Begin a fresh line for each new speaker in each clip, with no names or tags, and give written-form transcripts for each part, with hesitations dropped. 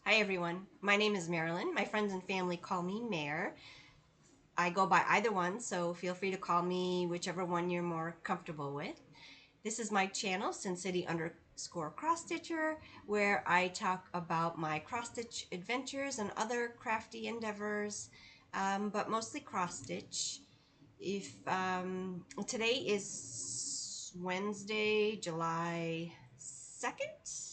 Hi everyone, my name is Marilyn. My friends and family call me Mare. I go by either one, so feel free to call me whichever one you're more comfortable with. This is my channel, Sin_City_Cross-Stitcher, where I talk about my cross-stitch adventures and other crafty endeavors, but mostly cross-stitch. Today is Wednesday, July 2nd,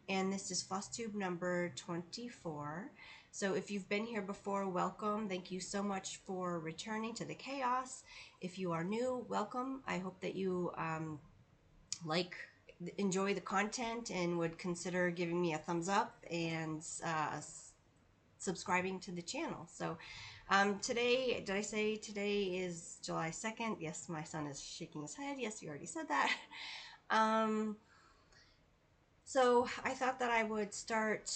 and this is Flosstube number 24. So if you've been here before, welcome. Thank you so much for returning to the chaos. If you are new, welcome. I hope that you enjoy the content and would consider giving me a thumbs up and subscribing to the channel. So today, did I say today is July 2nd? Yes, my son is shaking his head. Yes, you already said that. So I thought that I would start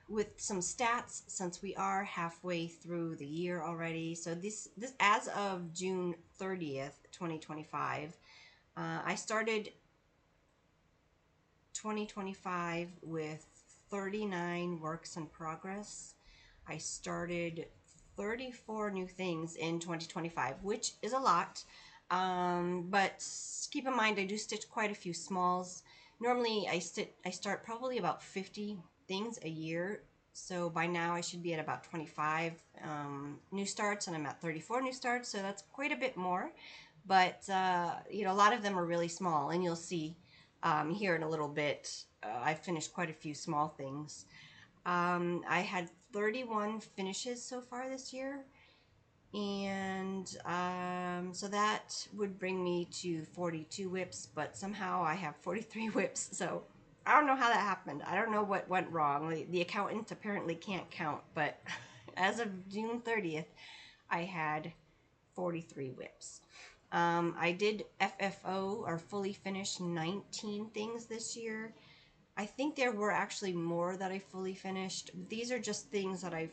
with some stats since we are halfway through the year already. So this as of June 30th, 2025, I started 2025 with 39 works in progress. I started 34 new things in 2025, which is a lot. But keep in mind, I do stitch quite a few smalls. Normally, I start probably about 50 things a year. So by now, I should be at about 25 new starts, and I'm at 34 new starts. So that's quite a bit more. But you know, a lot of them are really small, and you'll see here in a little bit. I've finished quite a few small things. I had 31 finishes so far this year, and so that would bring me to 42 WIPs, but somehow I have 43 WIPs, so I don't know how that happened. I don't know what went wrong. The accountant apparently can't count, but as of June 30th, I had 43 WIPs. I did FFO, or fully finished, 19 things this year. I think there were actually more that I fully finished. These are just things that I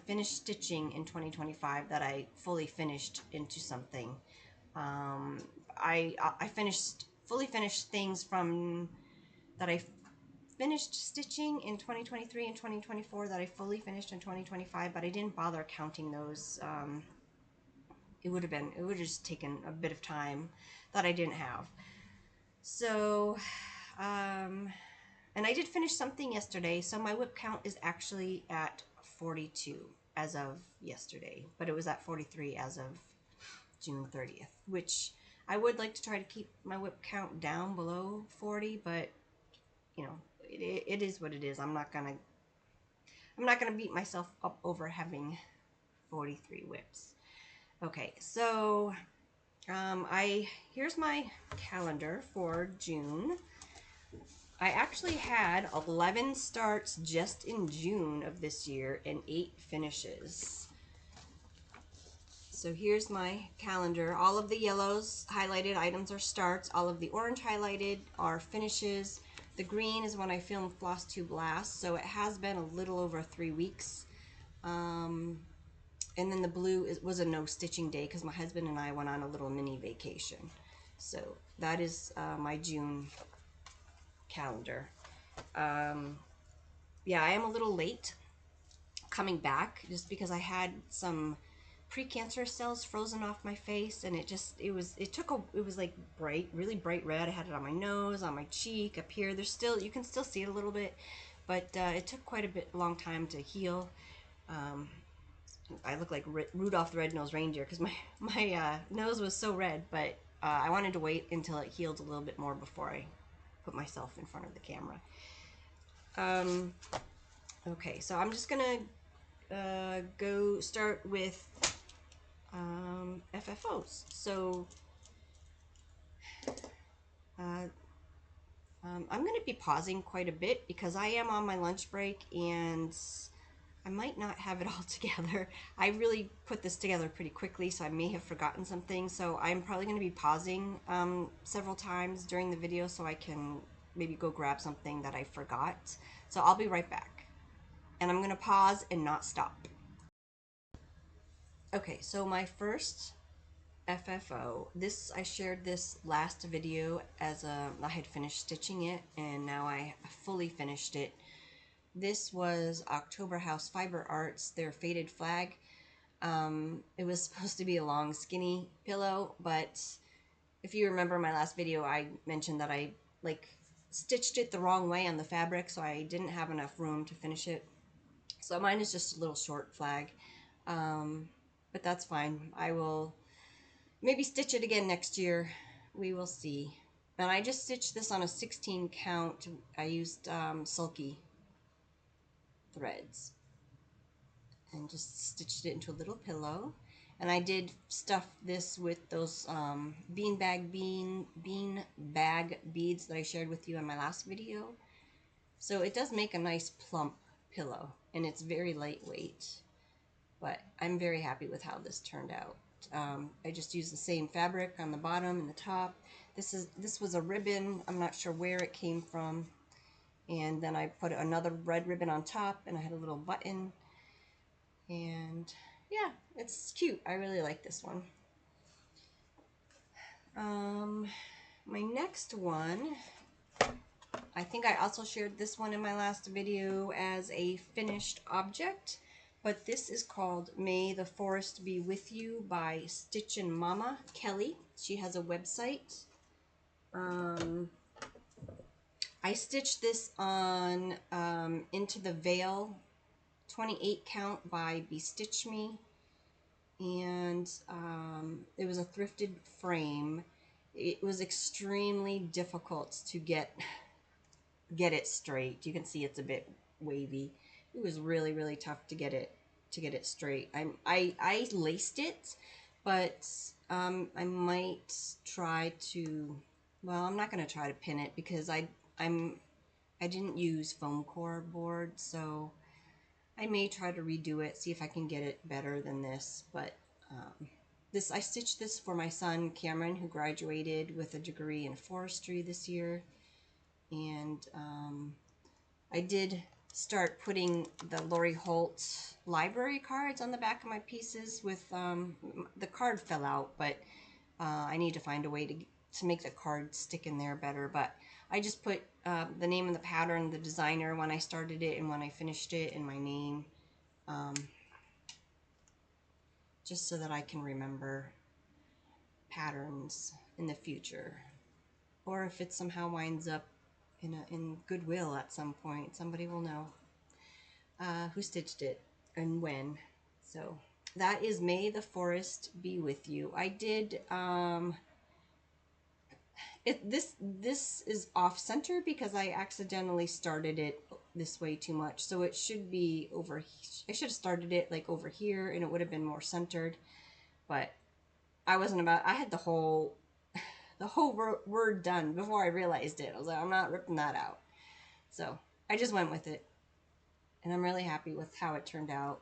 finished stitching in 2025 that I fully finished into something. I fully finished things from that I finished stitching in 2023 and 2024 that I fully finished in 2025, but I didn't bother counting those. It would have just taken a bit of time that I didn't have. So, and I did finish something yesterday, so my WIP count is actually at 42 as of yesterday, but it was at 43 as of June 30th, which I would like to try to keep my WIP count down below 40, but you know, it is what it is. I'm not gonna beat myself up over having 43 WIPs. Okay, so here's my calendar for June. I actually had 11 starts just in June of this year and 8 finishes. So here's my calendar. All of the yellows highlighted items are starts. All of the orange highlighted are finishes. The green is when I filmed Flosstube last, so it has been a little over 3 weeks. And then the blue was a no stitching day because my husband and I went on a little mini vacation. So that is my June calendar. Yeah, I am a little late coming back just because I had some precancerous cells frozen off my face, and it was like really bright red. I had it on my nose, on my cheek, up here. You can still see it a little bit, but it took quite a long time to heal. I look like Rudolph the Red-Nosed Reindeer because my nose was so red, but I wanted to wait until it healed a little bit more before I put myself in front of the camera. Okay, so I'm just gonna go start with FFOs. So I'm going to be pausing quite a bit because I am on my lunch break and I might not have it all together. I really put this together pretty quickly, so I may have forgotten some things. So I'm probably going to be pausing several times during the video so I can maybe go grab something that I forgot. So I'll be right back. And I'm going to pause and not stop. Okay, so my first FFO, I shared this last video as I had finished stitching it, and now I fully finished it. This was October House Fiber Arts, their faded flag. It was supposed to be a long skinny pillow, but if you remember my last video, I mentioned that I like stitched it the wrong way on the fabric, so I didn't have enough room to finish it. So mine is just a little short flag, but that's fine. I will maybe stitch it again next year. We will see. And I just stitched this on a 16 count. I used sulky threads and just stitched it into a little pillow. And I did stuff this with those bean bag beads that I shared with you in my last video. So it does make a nice plump pillow, and it's very lightweight. But I'm very happy with how this turned out. I just used the same fabric on the bottom and the top. This was a ribbon. I'm not sure where it came from. And then I put another red ribbon on top, and I had a little button. And yeah, it's cute. I really like this one. My next one, I think I also shared this one in my last video as a finished object, but this is called May the Forest Be With You by Stichin Mama Kelly. She has a website. I stitched this on Into the Veil 28 count by Bestitch Me, and it was a thrifted frame. It was extremely difficult to get it straight. You can see it's a bit wavy. It was really, really tough to get it straight. I laced it, but I might try to, well, I'm not going to try to pin it because I didn't use foam core board, so I may try to redo it, see if I can get it better than this. But I stitched this for my son Cameron, who graduated with a degree in forestry this year, and I did start putting the Lori Holt library cards on the back of my pieces with, the card fell out, but I need to find a way to make the card stick in there better. But I just put the name of the pattern, the designer, when I started it and when I finished it, and my name, just so that I can remember patterns in the future. Or if it somehow winds up in Goodwill at some point, somebody will know who stitched it and when. So that is May the Forest Be With You. I did this is off center because I accidentally started it this way too much, so it should be over. I should have started it like over here and it would have been more centered, but I had the whole word done before I realized it. I was like, I'm not ripping that out. So I just went with it, and I'm really happy with how it turned out.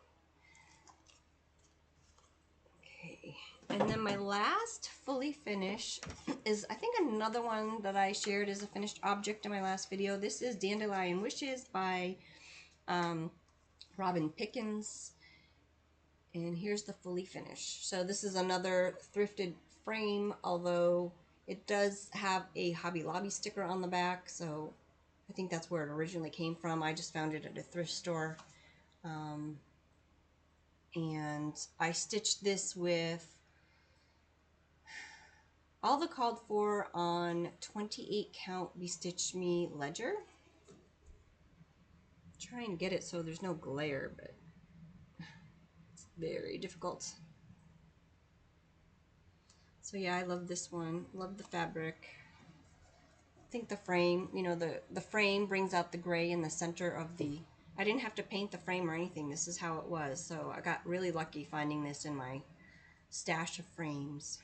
Okay, and then my last fully finished is, I think, another one that I shared as a finished object in my last video. This is Dandelion Wishes by Robin Pickens, and here's the fully finished. So this is another thrifted frame, although it does have a Hobby Lobby sticker on the back, so I think that's where it originally came from. I just found it at a thrift store. And I stitched this with all the called for on 28 count Bestitch Me ledger. Try and get it so there's no glare, but it's very difficult. So yeah, I love this one. Love the fabric. I think the frame, you know, the frame brings out the gray in the center of the, I didn't have to paint the frame or anything. This is how it was. So I got really lucky finding this in my stash of frames.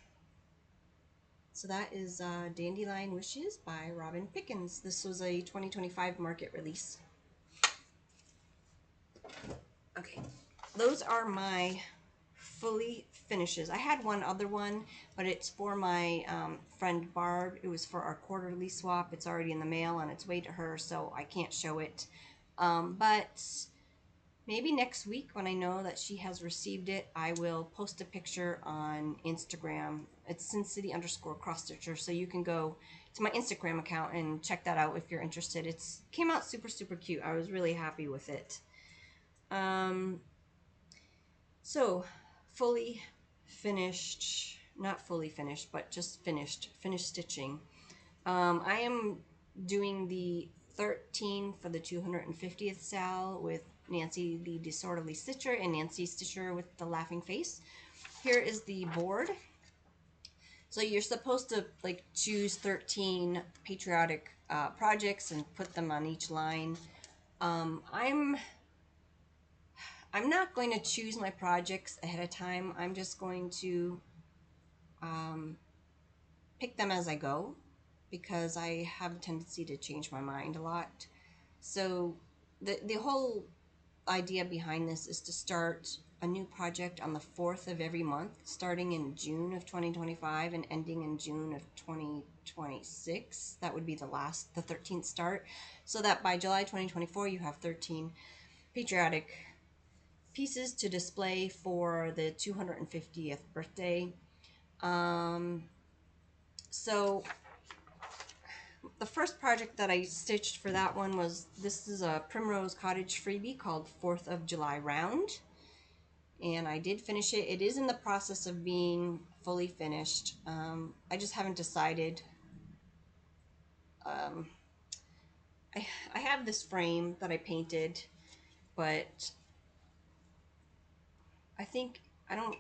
So that is Dandelion Wishes by Robin Pickens. This was a 2025 market release. Okay, those are my fully finishes. I had one other one, but it's for my friend Barb. It was for our quarterly swap. It's already in the mail on its way to her, so I can't show it. But maybe next week, when I know that she has received it, I will post a picture on Instagram. It's SinCity_CrossStitcher, so you can go to my Instagram account and check that out if you're interested. It's came out super, super cute. I was really happy with it. So fully finished, not fully finished, but just finished stitching. I am doing the 13 for the 250th Sal with Nancy the Disorderly Stitcher and Nancy Stitcher with the laughing face. Here is the board. So you're supposed to like choose 13 patriotic projects and put them on each line. I'm not going to choose my projects ahead of time. I'm just going to pick them as I go because I have a tendency to change my mind a lot. So the whole idea behind this is to start a new project on the 4th of every month, starting in June of 2025 and ending in June of 2026. That would be the 13th start, so that by July 2024 you have 13 patriotic pieces to display for the 250th birthday. So the first project that I stitched for that one was, this is a Primrose Cottage freebie called 4th of July Round. And I did finish it. It is in the process of being fully finished. I just haven't decided. I have this frame that I painted, but I think I'm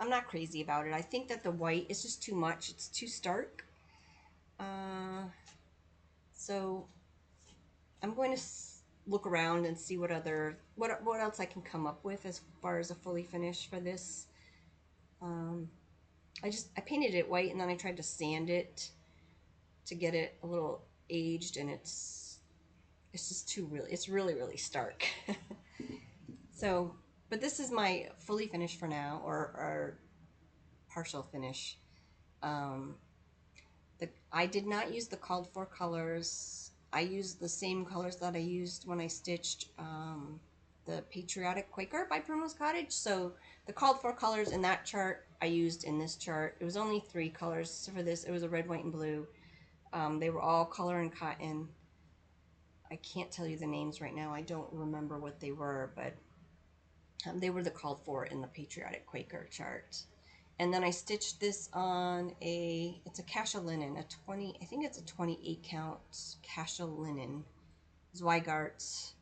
not crazy about it. I think that the white is just too much. It's too stark. So I'm going to look around and see what else I can come up with as far as a fully finish for this. I painted it white and then I tried to sand it to get it a little aged, and it's just it's really stark. So, but this is my fully finished for now, or partial finish. I did not use the called for colors. I used the same colors that I used when I stitched the Patriotic Quaker by Primrose Cottage. So the called for colors in that chart I used in this chart. It was only 3 colors. So for this, it was a red, white, and blue. They were all color and cotton. I can't tell you the names right now. I don't remember what they were, but they were the called for in the Patriotic Quaker chart. And then I stitched this on it's a Cassia linen, I think it's a 28 count Cassia linen. Zweigart.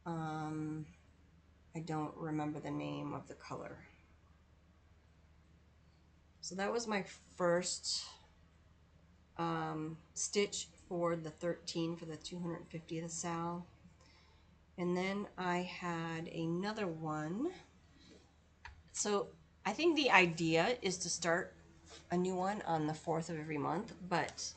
I don't remember the name of the color. So that was my first stitch for the 13 for the 250th Sal. And then I had another one. So I think the idea is to start a new one on the 4th of every month, but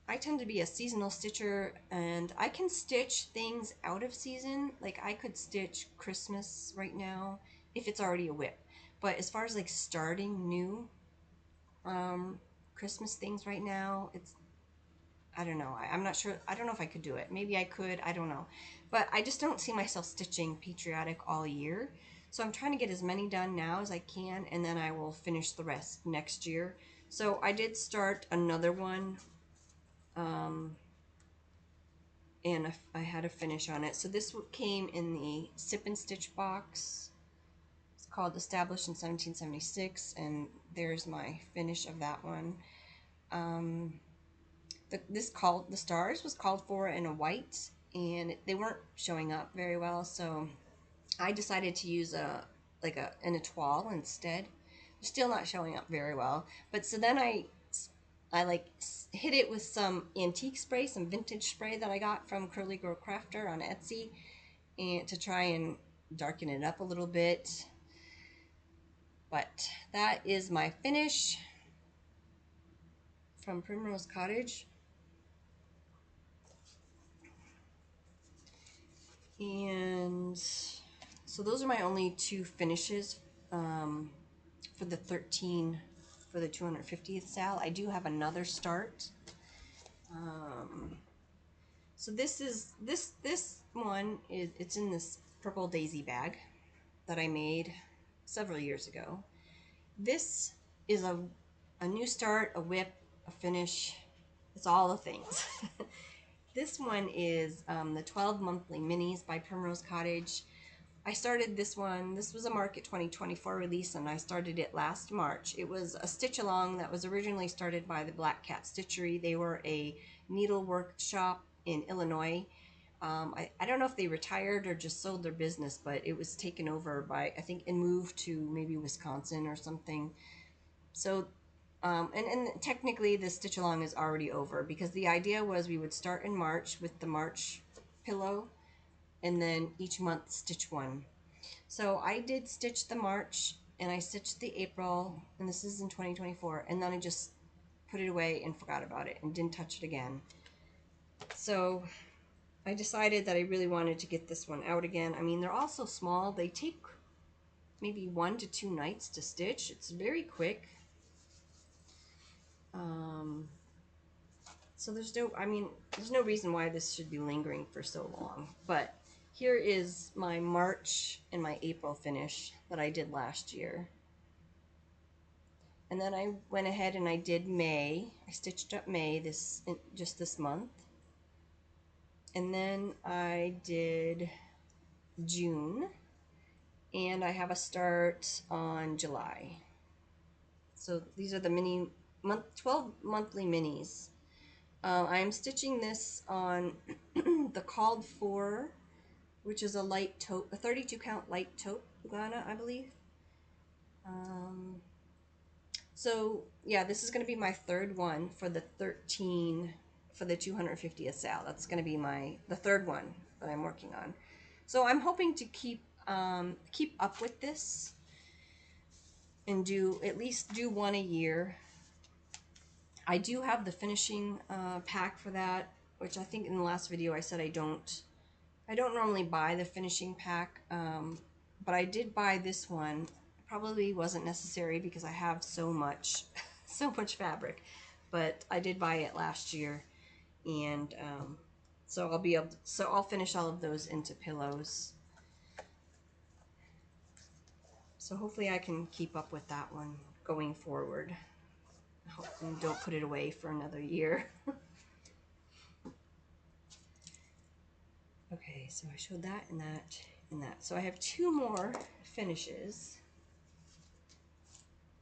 I tend to be a seasonal stitcher and I can stitch things out of season. Like I could stitch Christmas right now if it's already a WIP. But as far as like starting new Christmas things right now, I don't know. I'm not sure. I don't know if I could do it. Maybe I could. I don't know. But I just don't see myself stitching Patriotic all year. So I'm trying to get as many done now as I can, and then I will finish the rest next year. So I did start another one, and I had a finish on it. So this came in the Sip and Stitch box. It's called Established in 1776, and there's my finish of that one. The stars was called for in a white, and they weren't showing up very well, so I decided to use an étoile instead. They're still not showing up very well, but so then I like hit it with some antique spray, some vintage spray that I got from Curly Girl Crafter on Etsy, and to try and darken it up a little bit. But that is my finish from Primrose Cottage. And so those are my only 2 finishes for the 13 for the 250th Sal. I do have another start. So this one it's in this purple daisy bag that I made several years ago. This is a new start, a WIP, a finish. It's all the things. This one is the 12 Monthly Minis by Primrose Cottage. I started this one. This was a Market 2024 release, and I started it last March. It was a stitch along that was originally started by the Black Cat Stitchery. They were a needlework shop in Illinois. I don't know if they retired or just sold their business, but it was taken over by, I think, and moved to maybe Wisconsin or something. So, and technically the stitch along is already over, because the idea was we would start in March with the March pillow, and then each month stitch one. So I did stitch the March, and I stitched the April, and this is in 2024, and then I just put it away and forgot about it and didn't touch it again. So I decided that I really wanted to get this one out again. I mean, they're all so small. They take maybe 1 to 2 nights to stitch. It's very quick. So there's no reason why this should be lingering for so long. But here is my March and my April finish that I did last year. And then I went ahead and I did May. I stitched up May just this month. And then I did June. And I have a start on July. So these are the 12 monthly minis. I'm stitching this on the called for, which is a light taupe, a 32 count light taupe Lugana, I believe. So yeah, this is going to be my third one for the 250th Sal. That's going to be the third one that I'm working on. So I'm hoping to keep up with this and at least do one a year. I do have the finishing pack for that, which I think in the last video I said I don't normally buy the finishing pack, but I did buy this one. It probably wasn't necessary because I have so much fabric, but I did buy it last year, and so I'll finish all of those into pillows. So hopefully I can keep up with that one going forward. I hope and don't put it away for another year. Okay, so I showed that and that and that. So I have 2 more finishes.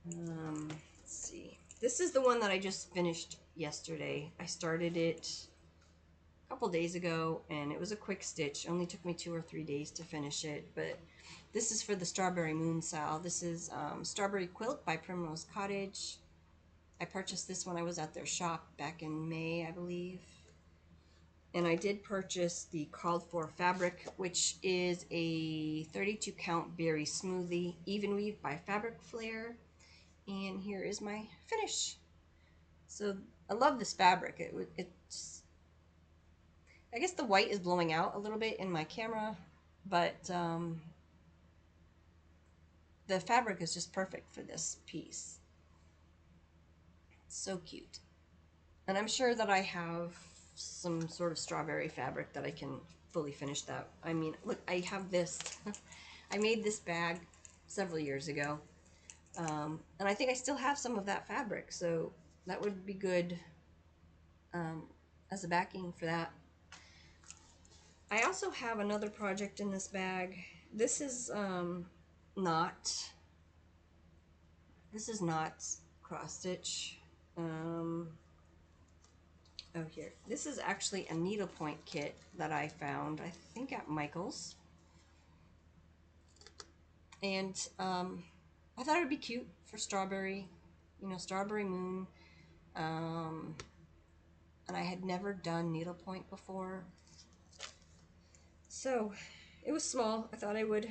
Let's see. This is the one that I just finished yesterday. I started it a couple days ago, and it was a quick stitch. It only took me 2 or 3 days to finish it, but this is for the Strawberry Moon Sal. This is Strawberry Quilt by Primrose Cottage. I purchased this when I was at their shop back in May, I believe. And I did purchase the called for fabric, which is a 32 count berry smoothie even weave by Fabric Flare. And here is my finish. So I love this fabric. It's I guess the white is blowing out a little bit in my camera, but the fabric is just perfect for this piece. So cute. And I'm sure that I have some sort of strawberry fabric that I can fully finish that. I mean, look, I have this. I made this bag several years ago. And I think I still have some of that fabric, so that would be good as a backing for that. I also have another project in this bag. This is not CrossStitch. Oh, here. This is actually a needlepoint kit that I found, I think at Michael's. And I thought it would be cute for strawberry, strawberry moon. And I had never done needlepoint before. So it was small. I thought I would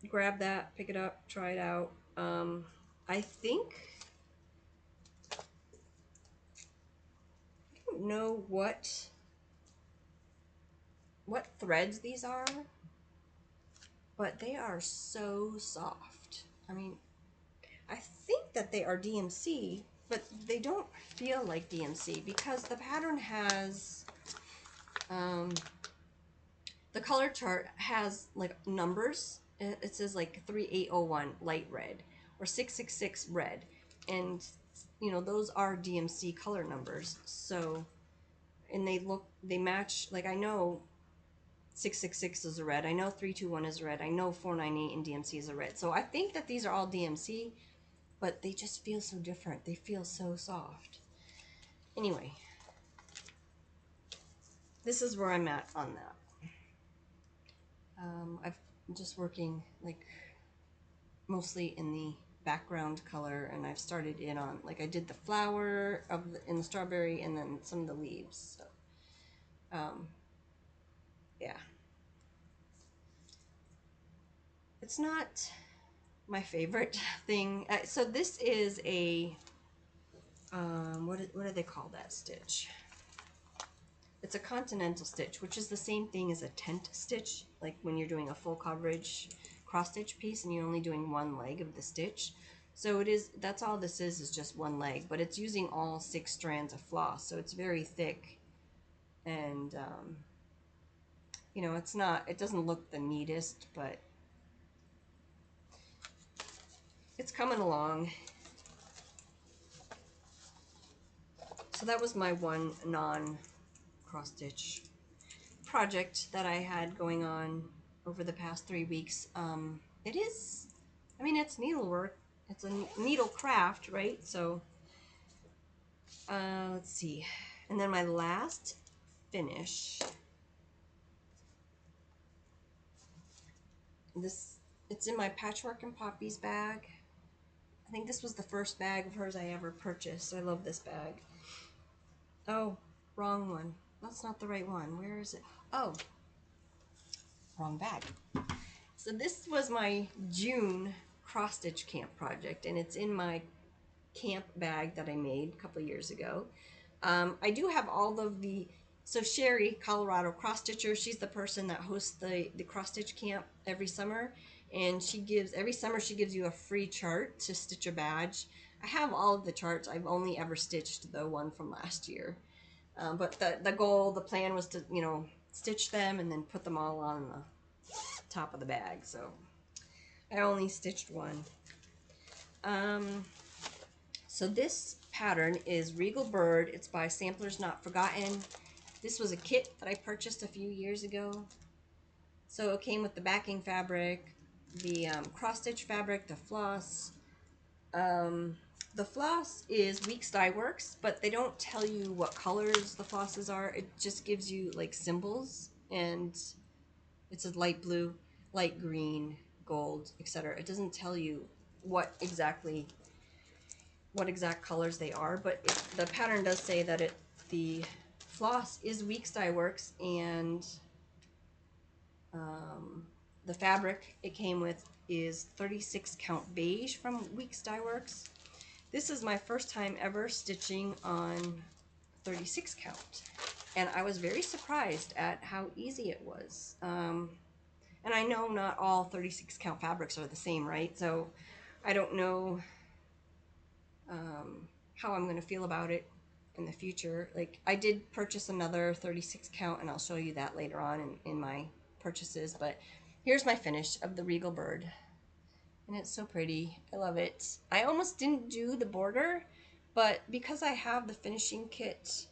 grab that, pick it up, try it out. I think, I don't know what threads these are, but they are so soft. I mean, I think that they are DMC, but they don't feel like DMC because the pattern has, the color chart has like numbers. It says like 3801 light red or 666 red, and you know, those are DMC color numbers. So, and they match, like I know 666 is a red, I know 321 is a red, I know 498 in DMC is a red. So I think that these are all DMC, but they just feel so different. They feel so soft. Anyway, this is where I'm at on that. I'm just working like mostly in the background color, and I've started in on, like I did the flower in the strawberry and then some of the leaves. So, yeah. It's not my favorite thing. So this is a, what do they call that stitch? It's a continental stitch, which is the same thing as a tent stitch, like when you're doing a full coverage cross stitch piece and you're only doing one leg of the stitch. So it is, that's all this is just one leg, but it's using all 6 strands of floss, so it's very thick, and you know, it's not, it doesn't look the neatest, but it's coming along. So that was my one non-cross stitch project that I had going on over the past 3 weeks. It is, I mean, it's needlework. It's a needle craft, right? So, let's see. And then my last finish, it's in my Patchwork and Poppies bag. I think this was the first bag of hers I ever purchased. I love this bag. Oh, wrong one. That's not the right one. Where is it? Oh, wrong bag. So this was my June cross-stitch camp project, and it's in my camp bag that I made a couple years ago. I do have all of the, so Sherry, Colorado cross-stitcher, she's the person that hosts the cross-stitch camp every summer, and every summer she gives you a free chart to stitch a badge. I have all of the charts. I've only ever stitched the one from last year. But the plan was to, you know, stitch them and then put them all on the top of the bag. So I only stitched one. So this pattern is Regal Bird. It's by Samplers Not Forgotten. This was a kit that I purchased a few years ago. So it came with the backing fabric, the cross-stitch fabric, the floss. The floss is Weeks Dye Works, but they don't tell you what colors the flosses are. It just gives you like symbols, and it's a light blue, light green, gold, etc. It doesn't tell you what exact colors they are, but the pattern does say that the floss is Weeks Dye Works, and the fabric it came with is 36 count beige from Weeks Dye Works. This is my first time ever stitching on 36 count, and I was very surprised at how easy it was. And I know not all 36 count fabrics are the same, right? So I don't know how I'm going to feel about it in the future. Like, I did purchase another 36 count, and I'll show you that later on in my purchases. But here's my finish of the Regal Bird, and it's so pretty. I love it. I almost didn't do the border, but because I have the finishing kit,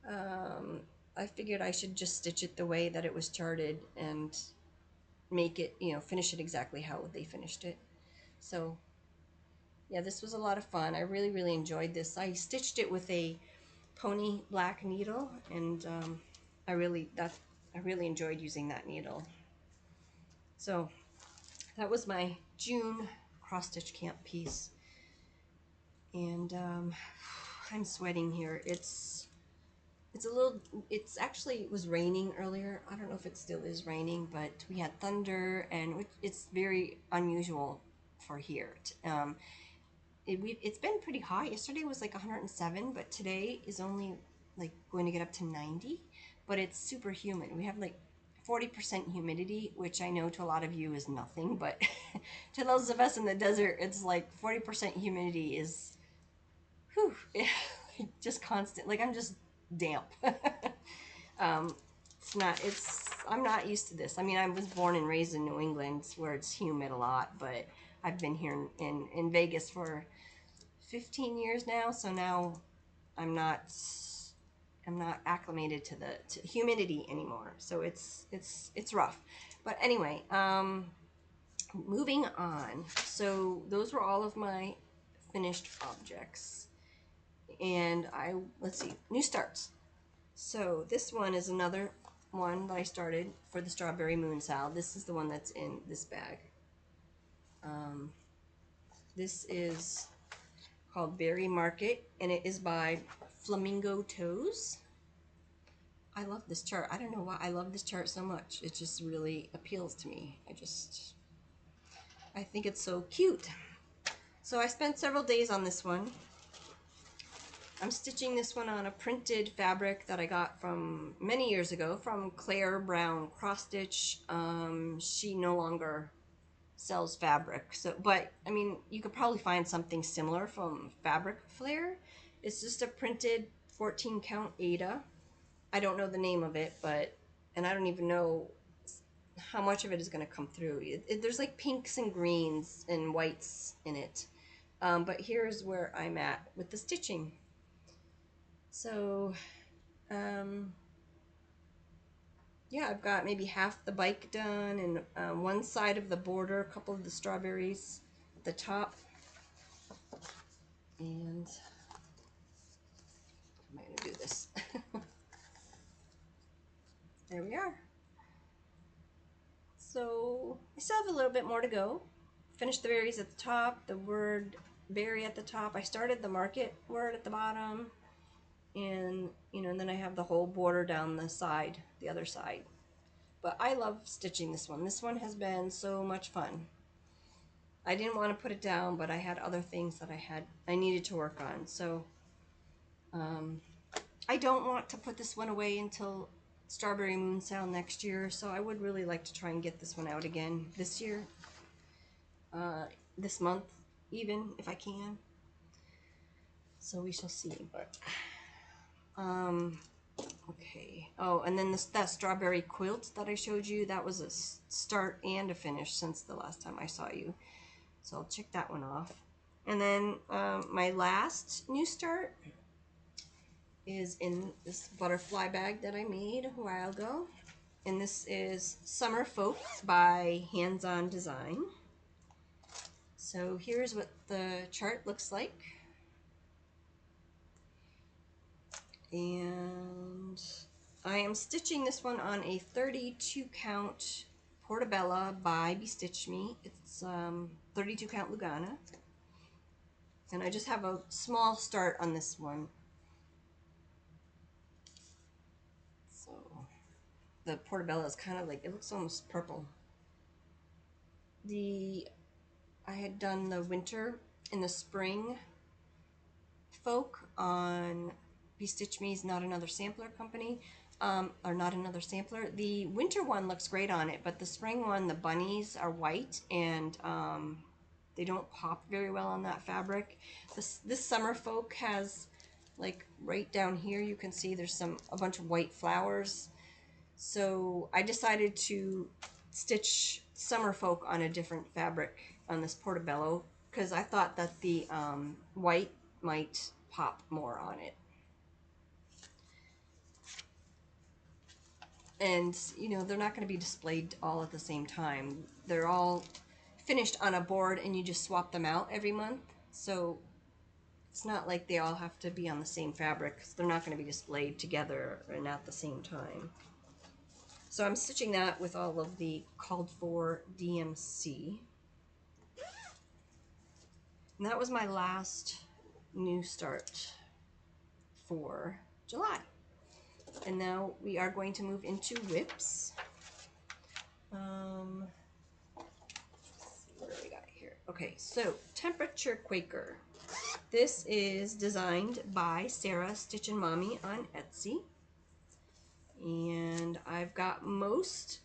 I figured I should just stitch it the way that it was charted and make it, you know, finish it exactly how they finished it. So yeah, this was a lot of fun. I really, really enjoyed this. I stitched it with a pony black needle, and I really enjoyed using that needle. So that was my June cross-stitch camp piece, and I'm sweating here. It's a little, it was raining earlier. I don't know if it still is raining, but we had thunder, and it's very unusual for here. It's been pretty hot. Yesterday was like 107, but today is only like going to get up to 90, but it's super humid. We have like 40% humidity, which I know to a lot of you is nothing, but to those of us in the desert, it's like 40% humidity is, whew, just constant. Like, I'm just damp. I'm not used to this. I mean, I was born and raised in New England where it's humid a lot, but I've been here in Vegas for 15 years now, so now I'm not acclimated to the humidity anymore. So it's rough. But anyway, moving on. So those were all of my finished objects. And let's see, new starts. So this one is another one that I started for the Strawberry Moon Sal. This is the one that's in this bag. This is called Berry Market, and it is by Flamingo Toes. I love this chart. I don't know why I love this chart so much. It just really appeals to me. I think it's so cute. So I spent several days on this one. I'm stitching this one on a printed fabric that I got from many years ago from Claire Brown CrossStitch. She no longer sells fabric, but I mean, you could probably find something similar from Fabric Flair. It's just a printed 14 count Ada. I don't know the name of it, and I don't even know how much of it is going to come through. There's like pinks and greens and whites in it. But here's where I'm at with the stitching. So, yeah, I've got maybe half the bike done, and one side of the border, a couple of the strawberries at the top. And I'm going to do this. There we are. So I still have a little bit more to go. Finish the berries at the top, the word berry at the top. I started the market word at the bottom, and and then I have the whole border down the side, the other side. But I love stitching this one. This one has been so much fun. I didn't want to put it down, but I had other things that I needed to work on. So I don't want to put this one away until Strawberry Moon Sal next year, so I would really like to try and get this one out again this year, this month even, if I can. So we shall see. But okay. Oh, and then that strawberry quilt that I showed you, that was a start and a finish since the last time I saw you. So I'll check that one off. And then my last new start is in this butterfly bag that I made a while ago. And this is Summer Folk by Hands On Design. So here's what the chart looks like. And I am stitching this one on a 32 count Portobello by Bestitch Me. It's 32 count Lugana. And I just have a small start on this one. So the Portobello is kind of like, it looks almost purple. I had done the winter and the spring folk on Bestitch Me's Not Another Sampler company, or Not Another Sampler. The winter one looks great on it, but the spring one, the bunnies are white, and they don't pop very well on that fabric. This summer folk has, like right down here, you can see there's a bunch of white flowers. So I decided to stitch summer folk on a different fabric on this Portobello because I thought that the white might pop more on it. And they're not going to be displayed all at the same time. They're all finished on a board and you just swap them out every month. So it's not like they all have to be on the same fabric. They're not going to be displayed together and at the same time. So I'm stitching that with all of the called for DMC. And that was my last new start for July. And now we are going to move into WIPs. Let's see what do we got here. Okay, so Temperature Quaker. This is designed by Sarah Stichin Mommy on Etsy. And I've got most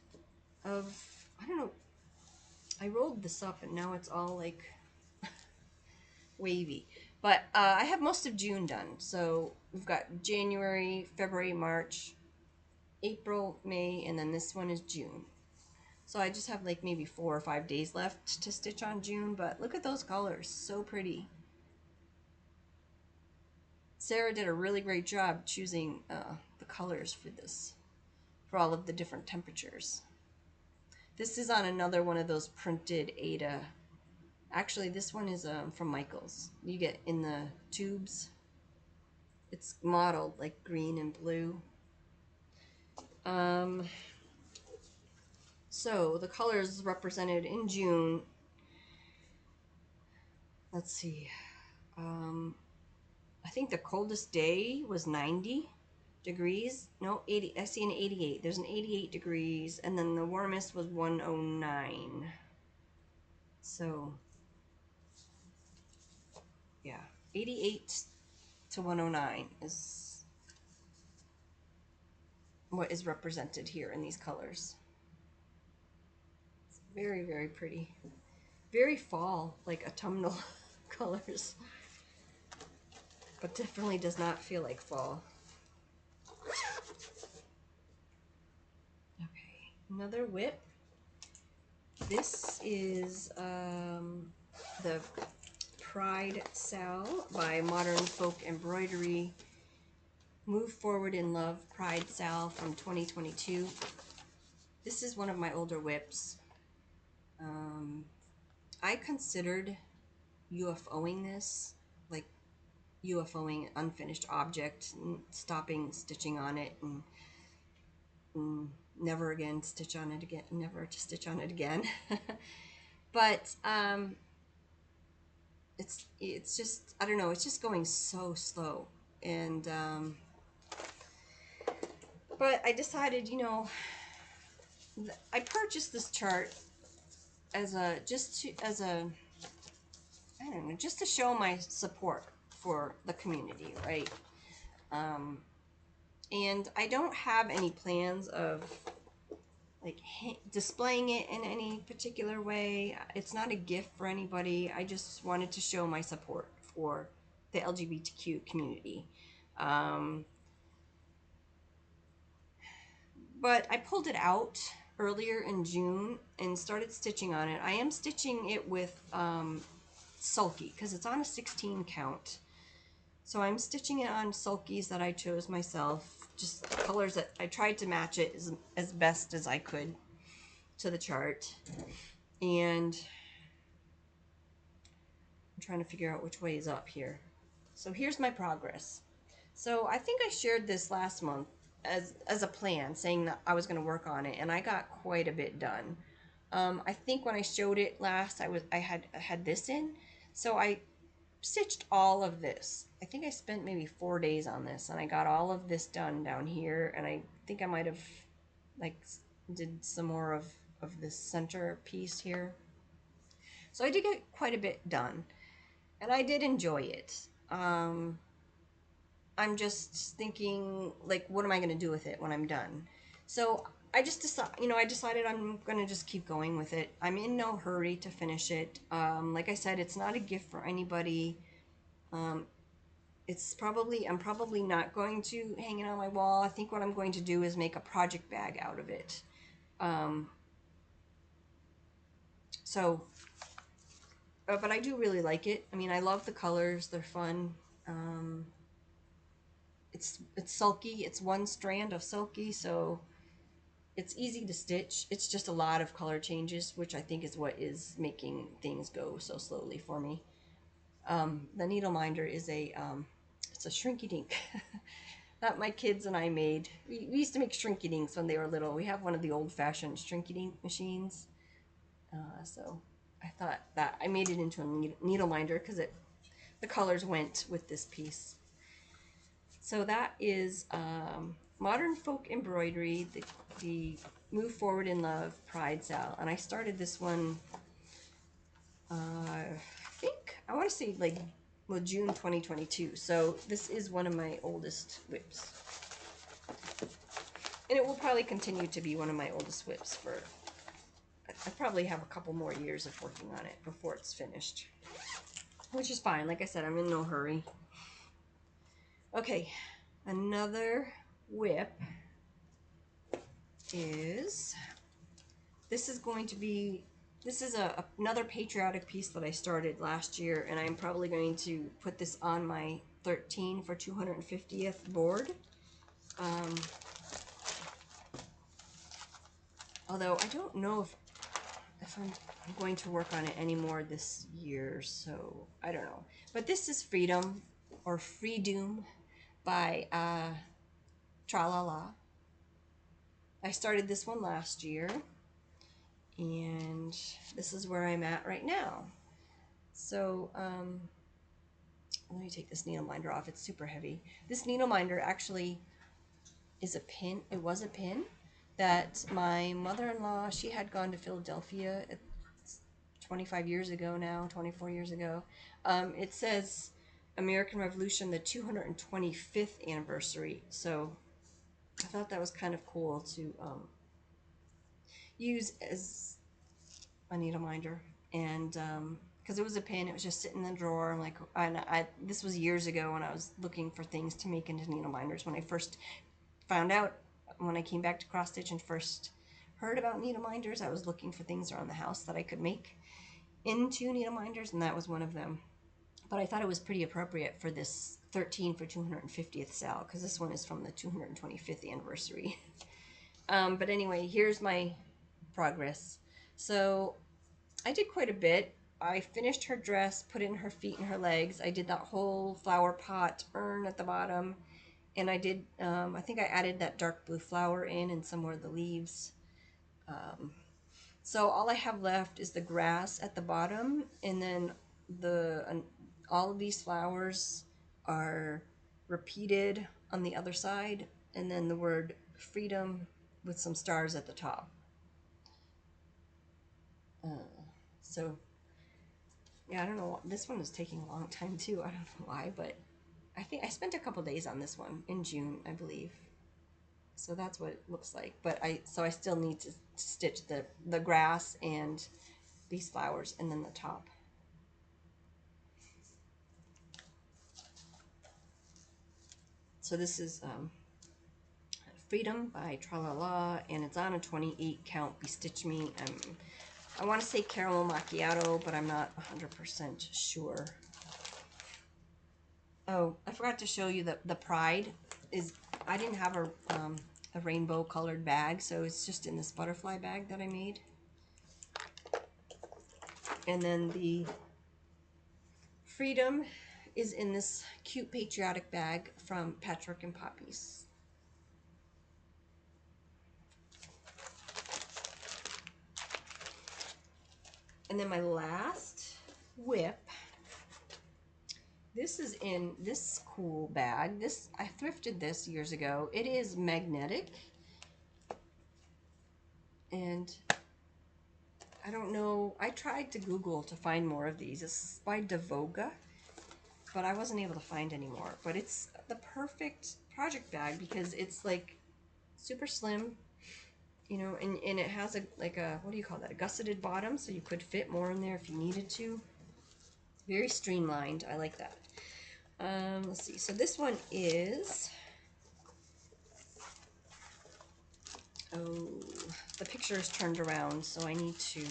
of, I don't know, I rolled this up and now it's all like wavy. But I have most of June done. So we've got January, February, March, April, May, and then this one is June. So I just have like maybe 4 or 5 days left to stitch on June. But look at those colors. So pretty. Sarah did a really great job choosing the colors for this, for all of the different temperatures. This is on another one of those printed Ada. Actually, this one is from Michaels. You get in the tubes. It's modeled like green and blue. So the colors represented in June. Let's see. I think the coldest day was 90 degrees. No, 80. I see an 88. There's an 88 degrees, and then the warmest was 109. So, yeah, 88 to 109 is what is represented here in these colors. It's very, very pretty. Very fall, like autumnal colors. But definitely does not feel like fall. Okay, another WIP. This is the Pride Sal by Modern Folk Embroidery. Move Forward in Love Pride Sal from 2022. This is one of my older WIPs. I considered UFOing this, like UFOing unfinished object, stopping stitching on it, and never again stitch on it again, never to stitch on it again. But it's just, I don't know, it's just going so slow. And but I decided, you know, I purchased this chart as a I don't know, just to show my support for the community, right? And I don't have any plans of like displaying it in any particular way. It's not a gift for anybody. I just wanted to show my support for the LGBTQ community. But I pulled it out earlier in June and started stitching on it. I am stitching it with sulky because it's on a 16 count. So I'm stitching it on sulkies that I chose myself, just colors that I tried to match it as best as I could to the chart. And I'm trying to figure out which way is up here. So here's my progress. So I think I shared this last month as a plan, saying that I was going to work on it, and I got quite a bit done. I think when I showed it last, I had this in, so I stitched all of this. I think I spent maybe 4 days on this, and I got all of this done down here, and I think I might have like did some more of this center piece here. So I did get quite a bit done, and I did enjoy it. I'm just thinking, like, what am I going to do with it when I'm done? So I just decided I'm going to just keep going with it. I'm in no hurry to finish it. Like I said, it's not a gift for anybody. I'm probably not going to hang it on my wall. I think what I'm going to do is make a project bag out of it. But I do really like it. I mean, I love the colors. They're fun. It's sulky. It's one strand of sulky, so it's easy to stitch. It's just a lot of color changes, which I think is what is making things go so slowly for me. The needle minder is it's a shrinky dink that my kids and I made. We used to make shrinky dinks when they were little. We have one of the old-fashioned shrinky dink machines. So I thought that I made it into a needle minder because the colors went with this piece. So that is Modern Folk Embroidery, the Move Forward in Love Pride Sal. And I started this one, I think, I want to say like, well, June 2022. So this is one of my oldest WIPs. And it will probably continue to be one of my oldest WIPs for, I probably have a couple more years of working on it before it's finished. Which is fine. Like I said, I'm in no hurry. Okay, another WIP is, this is another Patriotic piece that I started last year, and I'm probably going to put this on my 13 for 250th board. Although I don't know if I'm going to work on it anymore this year, so I don't know. But this is Freedom or Freedoom by Tralala. I started this one last year, and this is where I'm at right now. So let me take this needle minder off. It's super heavy. This needle minder actually is a pin. It was a pin that my mother-in-law, she had gone to Philadelphia 25 years ago now, 24 years ago. It says American Revolution, the 225th anniversary. So I thought that was kind of cool to use as a needle minder. And because it was a pin, it was just sitting in the drawer. I'm like, this was years ago when I was looking for things to make into needle minders. When I first found out, when I came back to CrossStitch and first heard about needle minders, I was looking for things around the house that I could make into needle minders, and that was one of them. But I thought it was pretty appropriate for this 13 for 250th sale, because this one is from the 225th anniversary. But anyway, here's my progress. So I did quite a bit. I finished her dress, put in her feet and her legs. I did that whole flower pot urn at the bottom. And I did, I think I added that dark blue flower in and some more of the leaves. So all I have left is the grass at the bottom. And then all of these flowers are repeated on the other side. And then the word freedom with some stars at the top. So yeah, I don't know. This one is taking a long time too. I don't know why, but I think I spent a couple days on this one in June, I believe. So that's what it looks like. But I still need to stitch the grass and these flowers and then the top. So this is Freedom by Tralala, and it's on a 28 count Bestitch Me. I want to say caramel macchiato, but I'm not 100% sure. Oh, I forgot to show you the Pride is. I didn't have a rainbow colored bag, so it's just in this butterfly bag that I made. And then the Freedom is in this cute Patriotic bag from Patrick and Poppy's. And then my last WIP. This is in this cool bag. I thrifted this years ago. It is magnetic. And I don't know. I tried to Google to find more of these. It's by Devoga, but I wasn't able to find any more. But it's the perfect project bag because it's like super slim, you know, and it has a what do you call that? A gusseted bottom, so you could fit more in there if you needed to. Very streamlined. I like that. Let's see. So this one is. Oh, the picture is turned around, so I need to.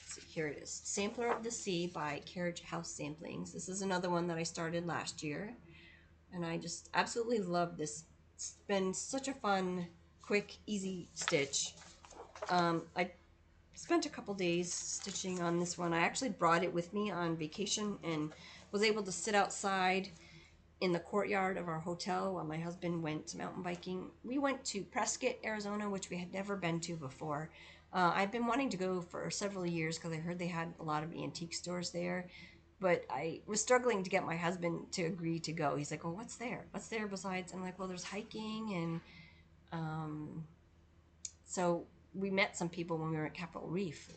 See, here it is. Sampler of the Sea by Carriage House Samplings. This is another one that I started last year, and I just absolutely love this. It's been such a fun, quick, easy stitch. I spent a couple days stitching on this one. I actually brought it with me on vacation and was able to sit outside in the courtyard of our hotel while my husband went mountain biking. We went to Prescott, Arizona, which we had never been to before. I've been wanting to go for several years because I heard they had a lot of antique stores there, but I was struggling to get my husband to agree to go. He's like, well, what's there? What's there besides? I'm like, well, there's hiking, and so we met some people when we were at Capitol Reef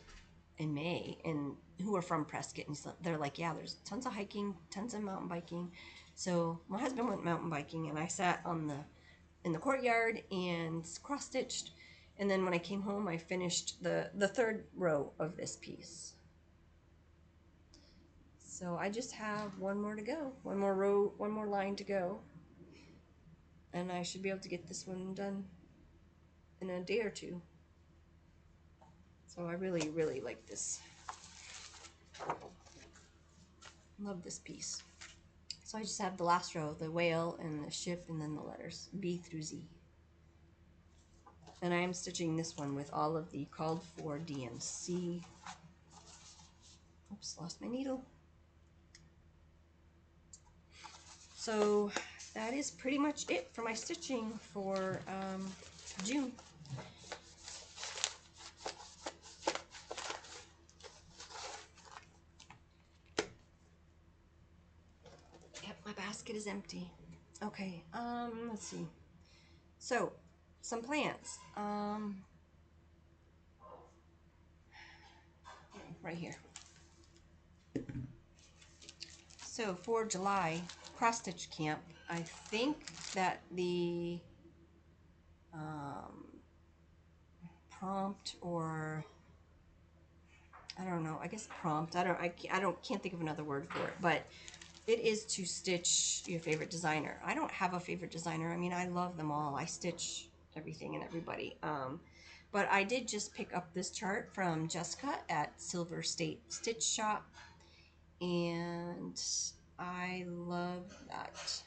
in May, and who are from Prescott, and they're like, yeah, there's tons of hiking, tons of mountain biking. So my husband went mountain biking, and I sat in the courtyard and cross-stitched, and then when I came home, I finished the third row of this piece. So I just have one more to go, one more row, one more line to go, and I should be able to get this one done in a day or two. So I really, really like this. Love this piece. So I just have the last row, the whale and the ship, and then the letters B through Z. And I am stitching this one with all of the called for DMC. Oops, lost my needle. So that is pretty much it for my stitching for June. Yep, my basket is empty. Okay, let's see. So, some plants. Right here. So for July, CrossStitch camp, I think that the prompt, or I don't know, I guess prompt, can't think of another word for it, but it is to stitch your favorite designer. I don't have a favorite designer. I mean, I love them all. I stitch everything and everybody. But I did just pick up this chart from Jessica at Silver State Stitch Shop, and I love that.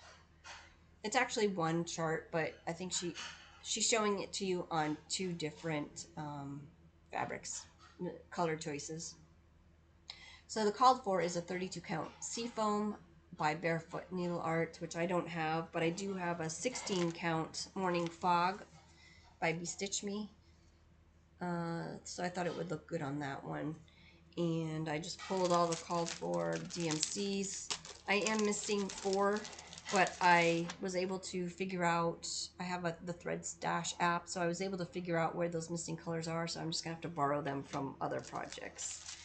It's actually one chart, but I think she's showing it to you on two different fabrics, color choices. So the called for is a 32 count Seafoam by Barefoot Needle Art, which I don't have, but I do have a 16 count Morning Fog by Bestitch Me. So I thought it would look good on that one. And I just pulled all the called for DMCs. I am missing 4, but I was able to figure out, I have the Thread Stash app, so I was able to figure out where those missing colors are, so I'm just going to have to borrow them from other projects.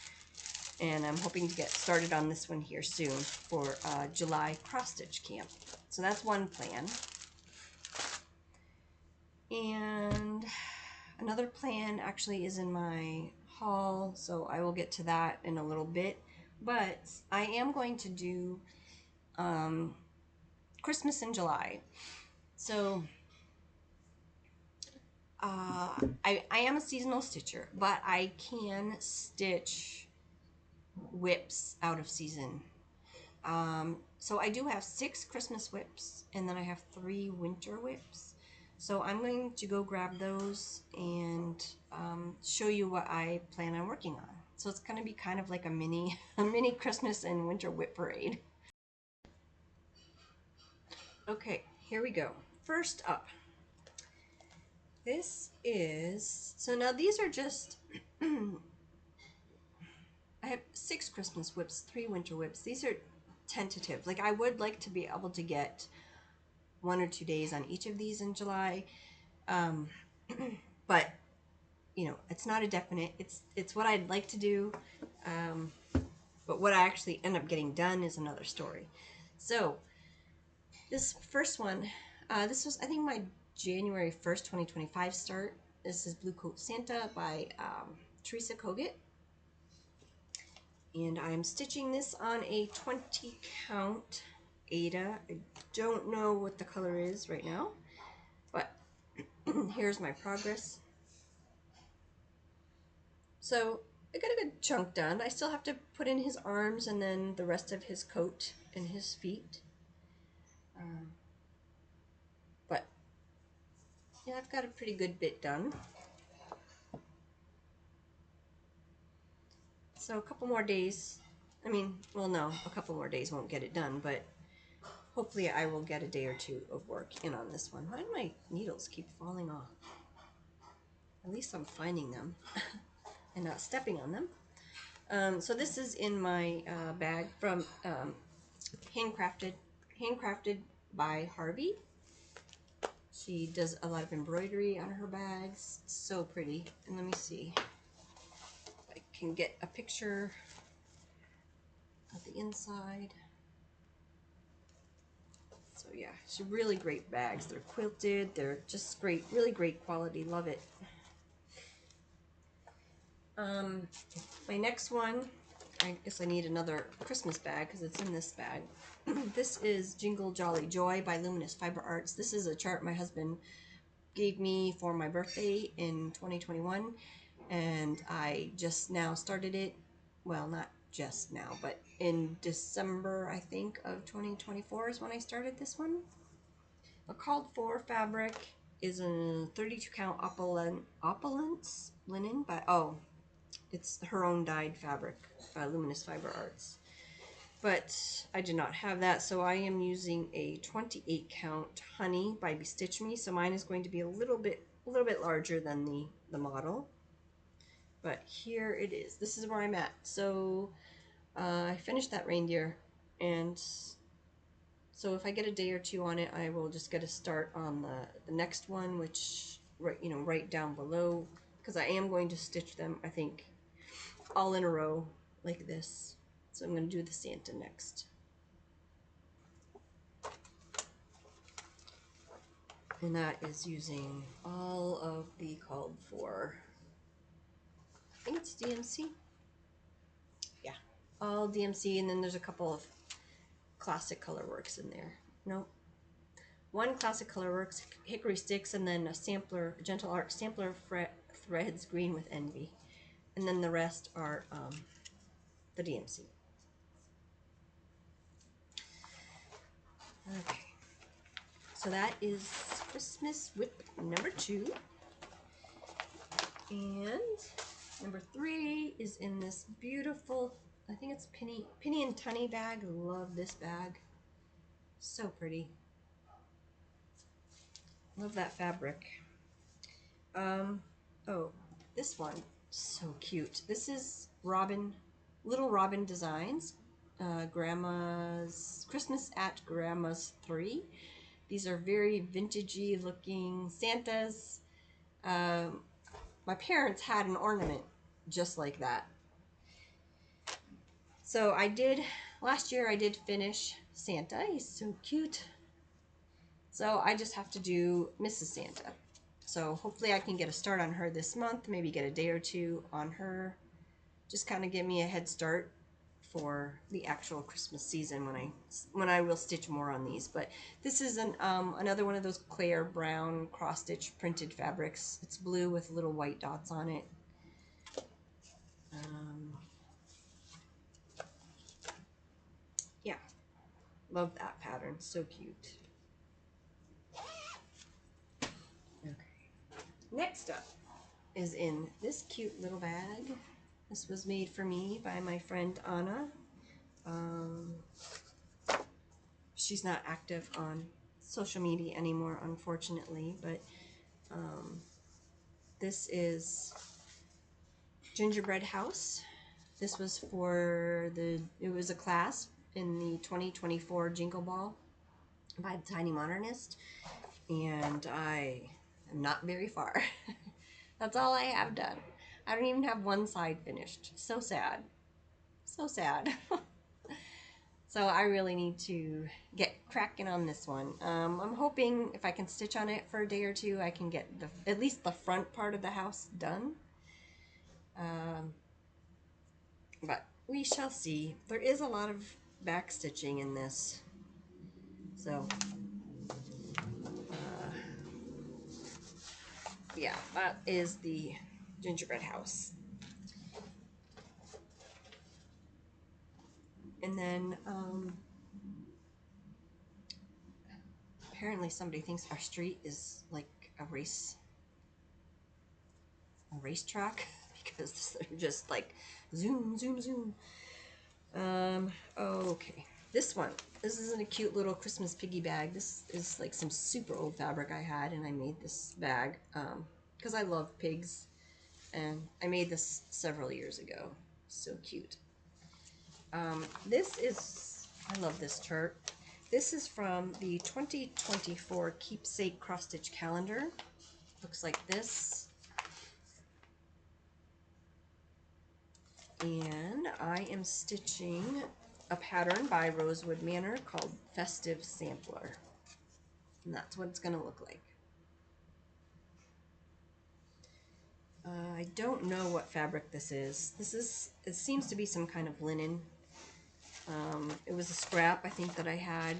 And I'm hoping to get started on this one here soon for July cross-stitch camp. So that's one plan. And another plan actually is in my haul, so I will get to that in a little bit. But I am going to do Christmas in July. So I am a seasonal stitcher, but I can stitch WIPs out of season. So I do have 6 Christmas WIPs, and then I have 3 winter WIPs. So I'm going to go grab those and show you what I plan on working on. So it's going to be kind of like a mini Christmas and winter WIP parade. Okay, here we go. First up, this is, so now these are just, I have 6 Christmas WIPs, 3 winter WIPs. These are tentative. Like, I would like to be able to get 1 or 2 days on each of these in July, but you know, it's not a definite. It's what I'd like to do, but what I actually end up getting done is another story. So this first one, this was, I think, my January 1st 2025 start. This is Blue Coat Santa by Teresa Kogut, and I'm stitching this on a 20 count Ada. I don't know what the color is right now, but here's my progress. So I got a good chunk done. I still have to put in his arms and then the rest of his coat and his feet. But yeah, I've got a pretty good bit done. So a couple more days. I mean, well, no, a couple more days won't get it done, but hopefully I will get a day or 2 of work in on this one. Why do my needles keep falling off? At least I'm finding them and not stepping on them. So this is in my bag from handcrafted by Harvey. She does a lot of embroidery on her bags. It's so pretty. And let me see if I can get a picture of the inside. So yeah, she's really great bags. They're quilted. They're just great, really great quality. Love it. My next one, I guess I need another Christmas bag because it's in this bag. This is Jingle Jolly Joy by Luminous Fiber Arts. This is a chart my husband gave me for my birthday in 2021, and I just now started it. Well, not just now, but in December, I think, of 2024 is when I started this one. A called for fabric is a 32 count opulence linen by, oh, it's her own dyed fabric by Luminous Fiber Arts. But I did not have that, so I am using a 28 count honey by Bestitch Me. So mine is going to be a little bit larger than the model. But here it is. This is where I'm at. So I finished that reindeer, and so if I get a day or two on it, I will just get a start on the next one, which right down below, because I am going to stitch them, I think, all in a row like this. So I'm going to do the Santa next. And that is using all of the called for, I think it's DMC. Yeah, all DMC, and then there's a couple of classic colorworks in there. Nope. One classic colorworks, hickory sticks, and then a sampler, a gentle art sampler threads green with envy. And then the rest are the DMC. Okay. So that is Christmas WIP number 2. And number 3 is in this beautiful, I think it's penny and tunny bag. Love this bag. So pretty. Love that fabric. Oh, this one, so cute. This is Little Robin Designs. Grandma's Christmas at Grandma's 3. These are very vintagey looking Santas. My parents had an ornament just like that. So last year I did finish Santa. He's so cute. So I just have to do Mrs. Santa. So hopefully I can get a start on her this month, maybe get a day or two on her. Just kind of give me a head start for the actual Christmas season when I will stitch more on these. But this is another one of those Claire brown cross-stitch printed fabrics. It's blue with little white dots on it. Yeah, love that pattern. So cute. Okay. Next up is in this cute little bag. This was made for me by my friend Anna. She's not active on social media anymore, unfortunately, but this is Gingerbread House. This was it was a class in the 2024 Jingle Ball by the Tiny Modernist, and I am not very far. That's all I have done. I don't even have one side finished. So sad. So sad. So I really need to get cracking on this one. I'm hoping if I can stitch on it for a day or two, I can get at least the front part of the house done. But we shall see. There is a lot of back stitching in this. So, yeah, that is the Gingerbread House. And then, apparently somebody thinks our street is like a racetrack because they're just like zoom, zoom, zoom. Okay. This is in a cute little Christmas piggy bag. This is like some super old fabric I had, and I made this bag because I love pigs, and I made this several years ago. So cute. I love this chart. This is from the 2024 Keepsake Cross Stitch Calendar. Looks like this. And I am stitching a pattern by Rosewood Manor called Festive Sampler. And that's what it's going to look like. I don't know what fabric this is. It seems to be some kind of linen. It was a scrap, I think, that I had.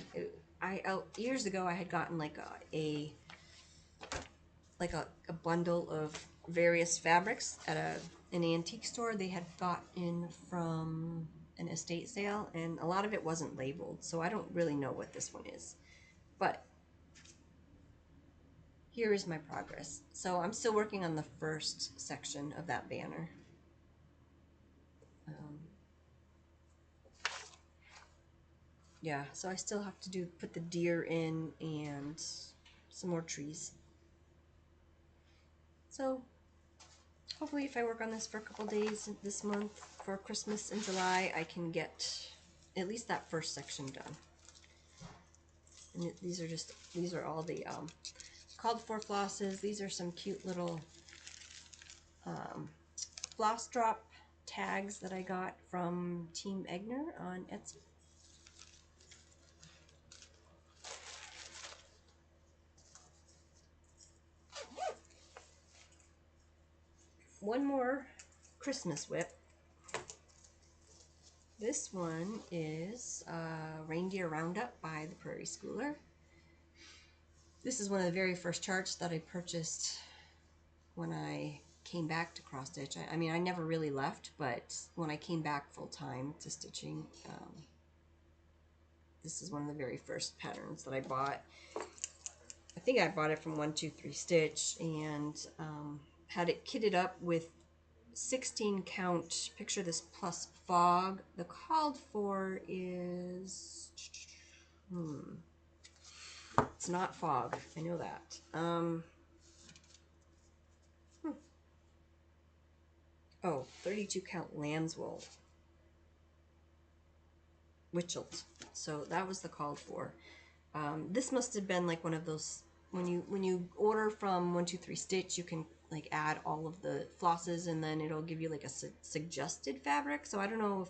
Years ago, I had gotten like a bundle of various fabrics at an antique store. They had gotten from an estate sale, and a lot of it wasn't labeled, so I don't really know what this one is. But here is my progress. So I'm still working on the first section of that banner. Yeah, so I still have to put the deer in and some more trees. So hopefully if I work on this for a couple days this month for Christmas in July, I can get at least that first section done. And these are all the called for flosses. These are some cute little floss drop tags that I got from Team Egner on Etsy. One more Christmas WIP. This one is Reindeer Roundup by the Prairie Schooler. This is one of the very first charts that I purchased when I came back to CrossStitch. I mean, I never really left, but when I came back full-time to stitching, this is one of the very first patterns that I bought. I think I bought it from 123 Stitch and had it kitted up with 16 count, picture this, plus fog. The called for is, it's not fog, I know that. Oh, 32 count lamb's wool. Witchelt. So that was the called for. This must have been like one of those, when you order from 123 Stitch, you can like add all of the flosses and then it'll give you like a suggested fabric. So I don't know if,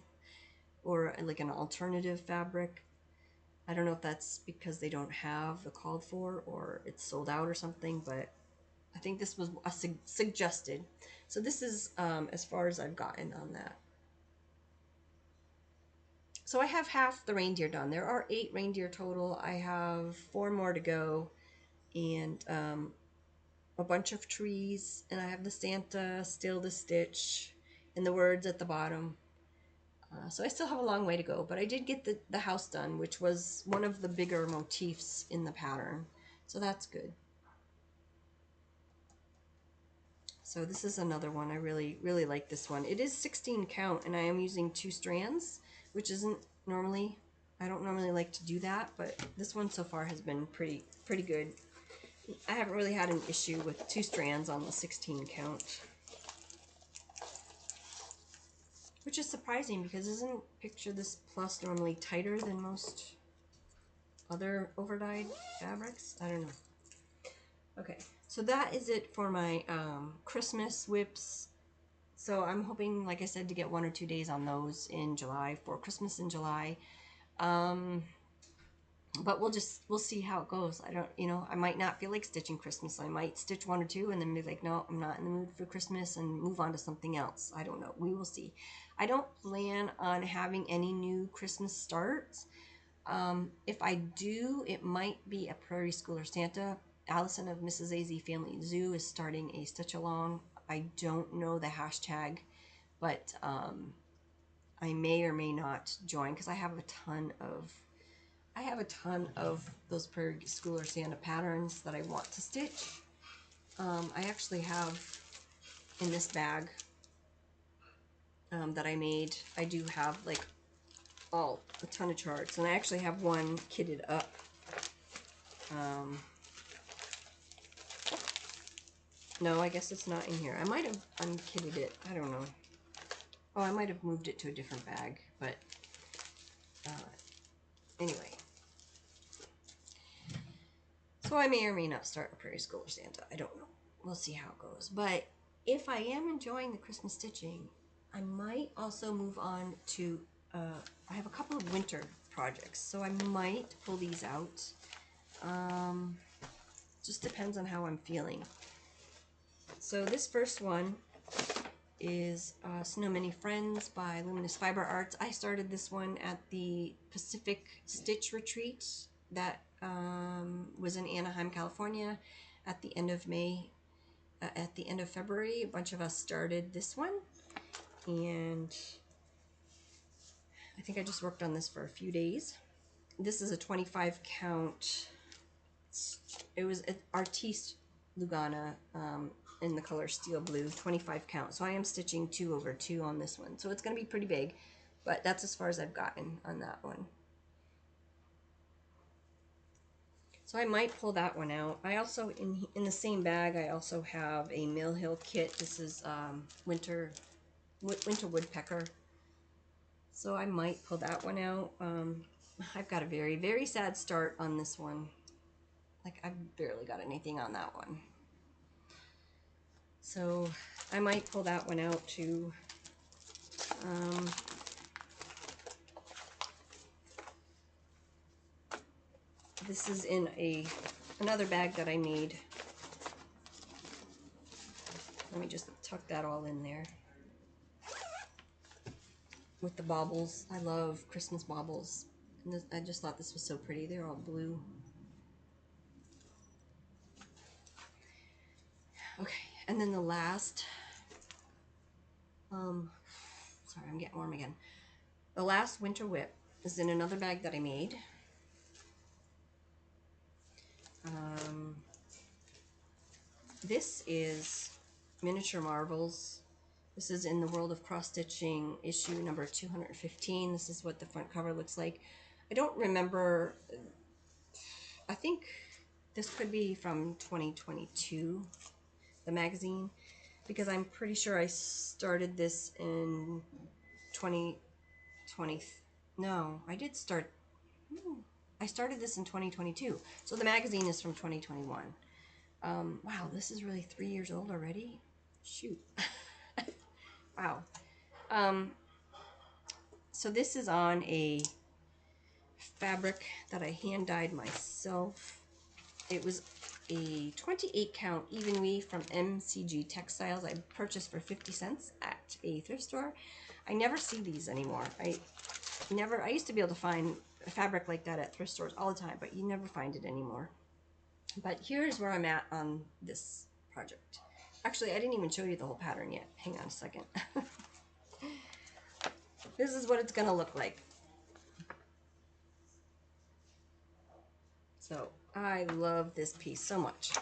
or like an alternative fabric. I don't know if that's because they don't have the called for or it's sold out or something, but I think this was a suggested. So this is as far as I've gotten on that. So I have half the reindeer done. There are 8 reindeer total. I have 4 more to go, and a bunch of trees, and I have the Santa still to stitch, and the words at the bottom. So I still have a long way to go, but I did get the house done, which was one of the bigger motifs in the pattern. So that's good. So this is another one. I really, really like this one. It is 16 count, and I am using 2 strands, which isn't normally, I don't normally like to do that, but this one so far has been pretty good. I haven't really had an issue with 2 strands on the 16 count. Which is surprising because isn't picture this plus normally tighter than most other overdyed fabrics? I don't know. Okay, so that is it for my Christmas WIPs. So I'm hoping, like I said, to get 1 or 2 days on those in July for Christmas in July. But we'll see how it goes. I don't, I might not feel like stitching Christmas. I might stitch 1 or 2 and then be like, no, I'm not in the mood for Christmas, and move on to something else. I don't know. We will see. I don't plan on having any new Christmas starts. If I do, it might be a Prairie Schooler Santa. Allison of Mrs. AZ Family Zoo is starting a stitch along. I don't know the hashtag, but I may or may not join because I have a ton of those Prairie Schooler Santa patterns that I want to stitch. I actually have in this bag that I made, I do have like a ton of charts, and I actually have one kitted up. No, I guess it's not in here. I might have unkitted it. I don't know. Oh, I might have moved it to a different bag, but anyway. So I may or may not start a Prairie Schooler Santa. I don't know. We'll see how it goes. But if I am enjoying the Christmas stitching, I might also move on to, I have a couple of winter projects, so I might pull these out. Just depends on how I'm feeling. So this first one is Snow Many Friends by Luminous Fiber Arts. I started this one at the Pacific Stitch Retreat that was in Anaheim, California at the end of at the end of February. A bunch of us started this one, and I think I just worked on this for a few days. This is a 25 count. It was an Artiste Lugana in the color Steel Blue, 25 count. So I am stitching 2/2 on this one. So it's going to be pretty big, but that's as far as I've gotten on that one. So I might pull that one out. I also, in the same bag, I also have a Mill Hill kit. This is Winter Woodpecker. So I might pull that one out. I've got a very, very sad start on this one. Like, I've barely got anything on that one. So I might pull that one out too. This is in another bag that I made. Let me just tuck that all in there. With the baubles. I love Christmas baubles. And this, I just thought this was so pretty. They're all blue. Okay, and then the last, sorry, I'm getting warm again. The last winter WIP is in another bag that I made. This is Miniature Marvels. This is in the World of Cross Stitching issue number 215. This is what the front cover looks like. I don't remember, I think this could be from 2022, the magazine, because I'm pretty sure I started this in 2020. No, I did start, I started this in 2022. So the magazine is from 2021. Wow, this is really 3 years old already. Shoot. Wow. So this is on a fabric that I hand dyed myself. It was a 28 count even weave from MCG Textiles. I purchased for 50 cents at a thrift store. I never see these anymore. I used to be able to find a fabric like that at thrift stores all the time, but you never find it anymore. But here's where I'm at on this project. Actually, I didn't even show you the whole pattern yet. Hang on a second. This is what it's gonna look like. So I love this piece so much.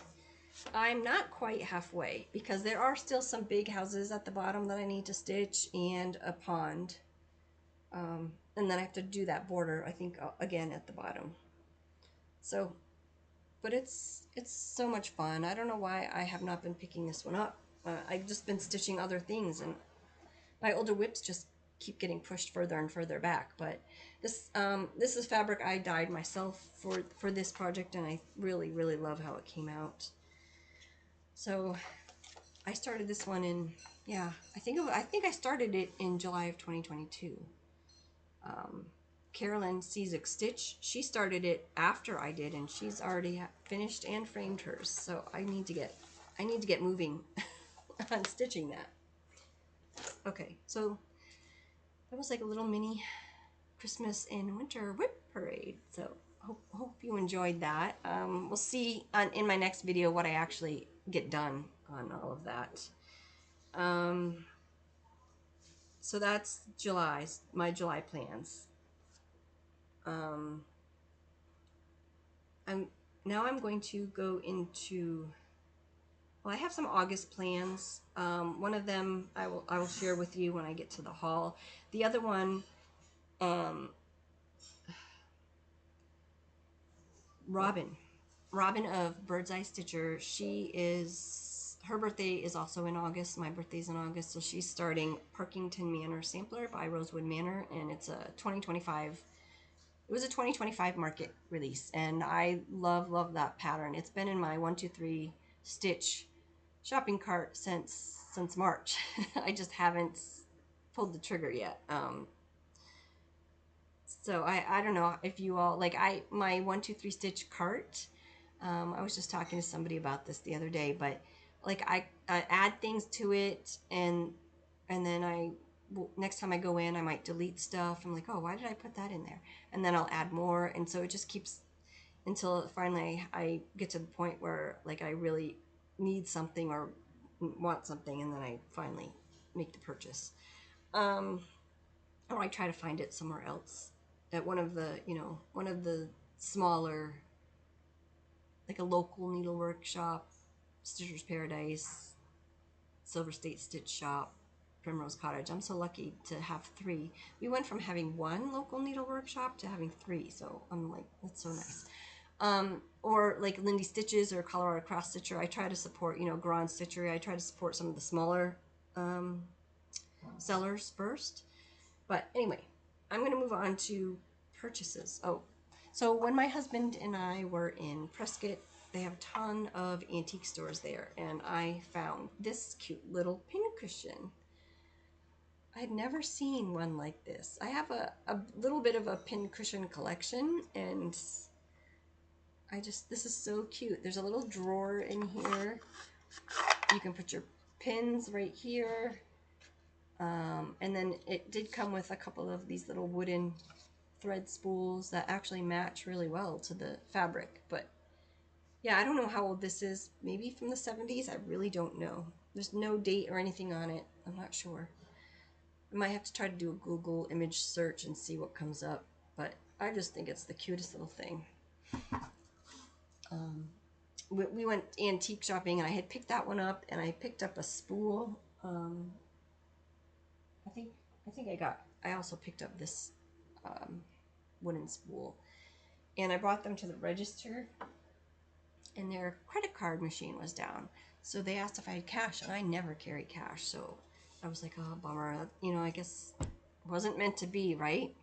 I'm not quite halfway because there are still some big houses at the bottom that I need to stitch and a pond. And then I have to do that border, I think, again at the bottom. So, but it's so much fun. I don't know why I have not been picking this one up. I've just been stitching other things, and my older WIPs just keep getting pushed further and further back. But this is fabric I dyed myself for this project, and I really, really love how it came out. So I started this one in, yeah, I think I started it in July of 2022. Carolyn Cizik Stitch, she started it after I did, and she's already finished and framed hers. So I need to get moving on stitching that. Okay, so that was like a little mini Christmas and winter WIP parade. So hope you enjoyed that. We'll see in my next video what I actually get done on all of that. So that's my July plans. I'm going to go into, well, I have some August plans. One of them I will share with you when I get to the haul. The other one, Robin of Bird's Eye Stitcher, her birthday is also in August. My birthday's in August, so she's starting Parkington Manor Sampler by Rosewood Manor, and it's a 2025. It was a 2025 market release, and I love that pattern. It's been in my 123 Stitch shopping cart since March. I just haven't pulled the trigger yet. So I don't know if you all like my 123 Stitch cart. I was just talking to somebody about this the other day, but like I add things to it, and then next time I go in, I might delete stuff. I'm like, oh, why did I put that in there? And then I'll add more, and so it just keeps until finally I get to the point where like I really need something or want something, and then I finally make the purchase. or I try to find it somewhere else at one of the, one of the smaller, like a local needlework shop, Stitcher's Paradise, Silver State Stitch Shop, Primrose Cottage. I'm so lucky to have three. We went from having one local needlework shop to having three, so I'm like, that's so nice. Or like Lindy Stitches or Colorado Cross Stitcher. I try to support, Grand Stitchery. I try to support some of the smaller sellers first. But anyway, I'm going to move on to purchases. Oh, so when my husband and I were in Prescott, they have a ton of antique stores there, and I found this cute little pincushion. I had never seen one like this. I have a little bit of a pincushion collection, and this is so cute. There's a little drawer in here. You can put your pins right here. And then it did come with a couple of these little wooden thread spools that actually match really well to the fabric. But yeah, I don't know how old this is. Maybe from the 70s. I really don't know. There's no date or anything on it. I'm not sure. I might have to try to do a Google image search and see what comes up. But I just think it's the cutest little thing. We went antique shopping, and I had picked that one up, and I picked up a spool. I also picked up this wooden spool, and I brought them to the register, and their credit card machine was down, so they asked if I had cash, and I never carry cash, so I was like, oh, bummer. I guess it wasn't meant to be, right?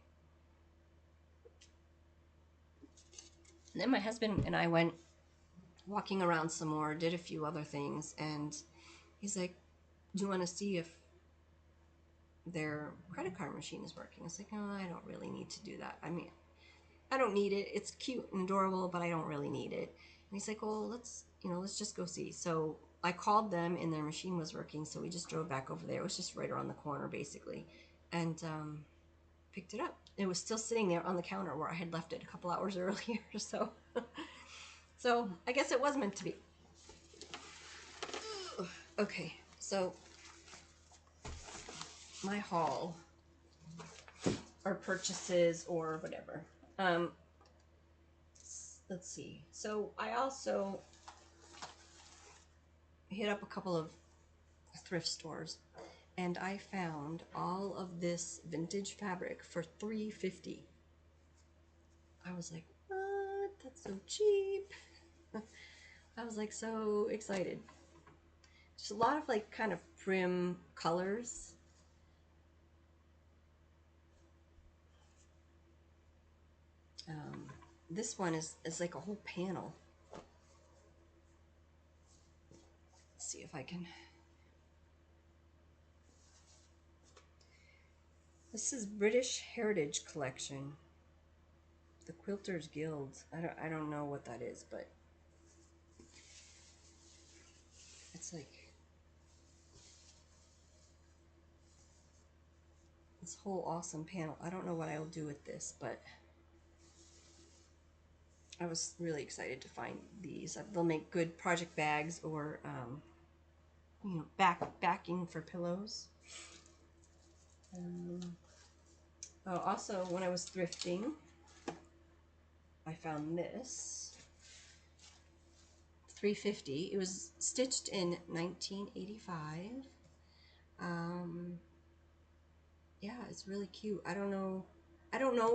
And then my husband and I went walking around some more, did a few other things, and he's like, do you want to see if their credit card machine is working? I was like, no, I don't really need to do that. I mean, I don't need it. It's cute and adorable, but I don't really need it. And he's like, well, let's just go see. So I called them, and their machine was working, so we just drove back over there. It was just right around the corner, basically, and picked it up. It was still sitting there on the counter where I had left it a couple hours earlier, so so I guess it was meant to be. Okay, so my haul, or purchases, or whatever. Let's see. So I also hit up a couple of thrift stores, and I found all of this vintage fabric for $3.50. I was like, what? That's so cheap. I was like so excited. Just a lot of like kind of prim colors. This one is like a whole panel. Let's see if I can. This is British Heritage Collection. The Quilters Guild. I don't know what that is, but it's like this whole awesome panel. I don't know what I'll do with this, but I was really excited to find these. They'll make good project bags, or backing for pillows. Also, when I was thrifting, I found this. $3.50. It was stitched in 1985. Yeah, it's really cute. I don't know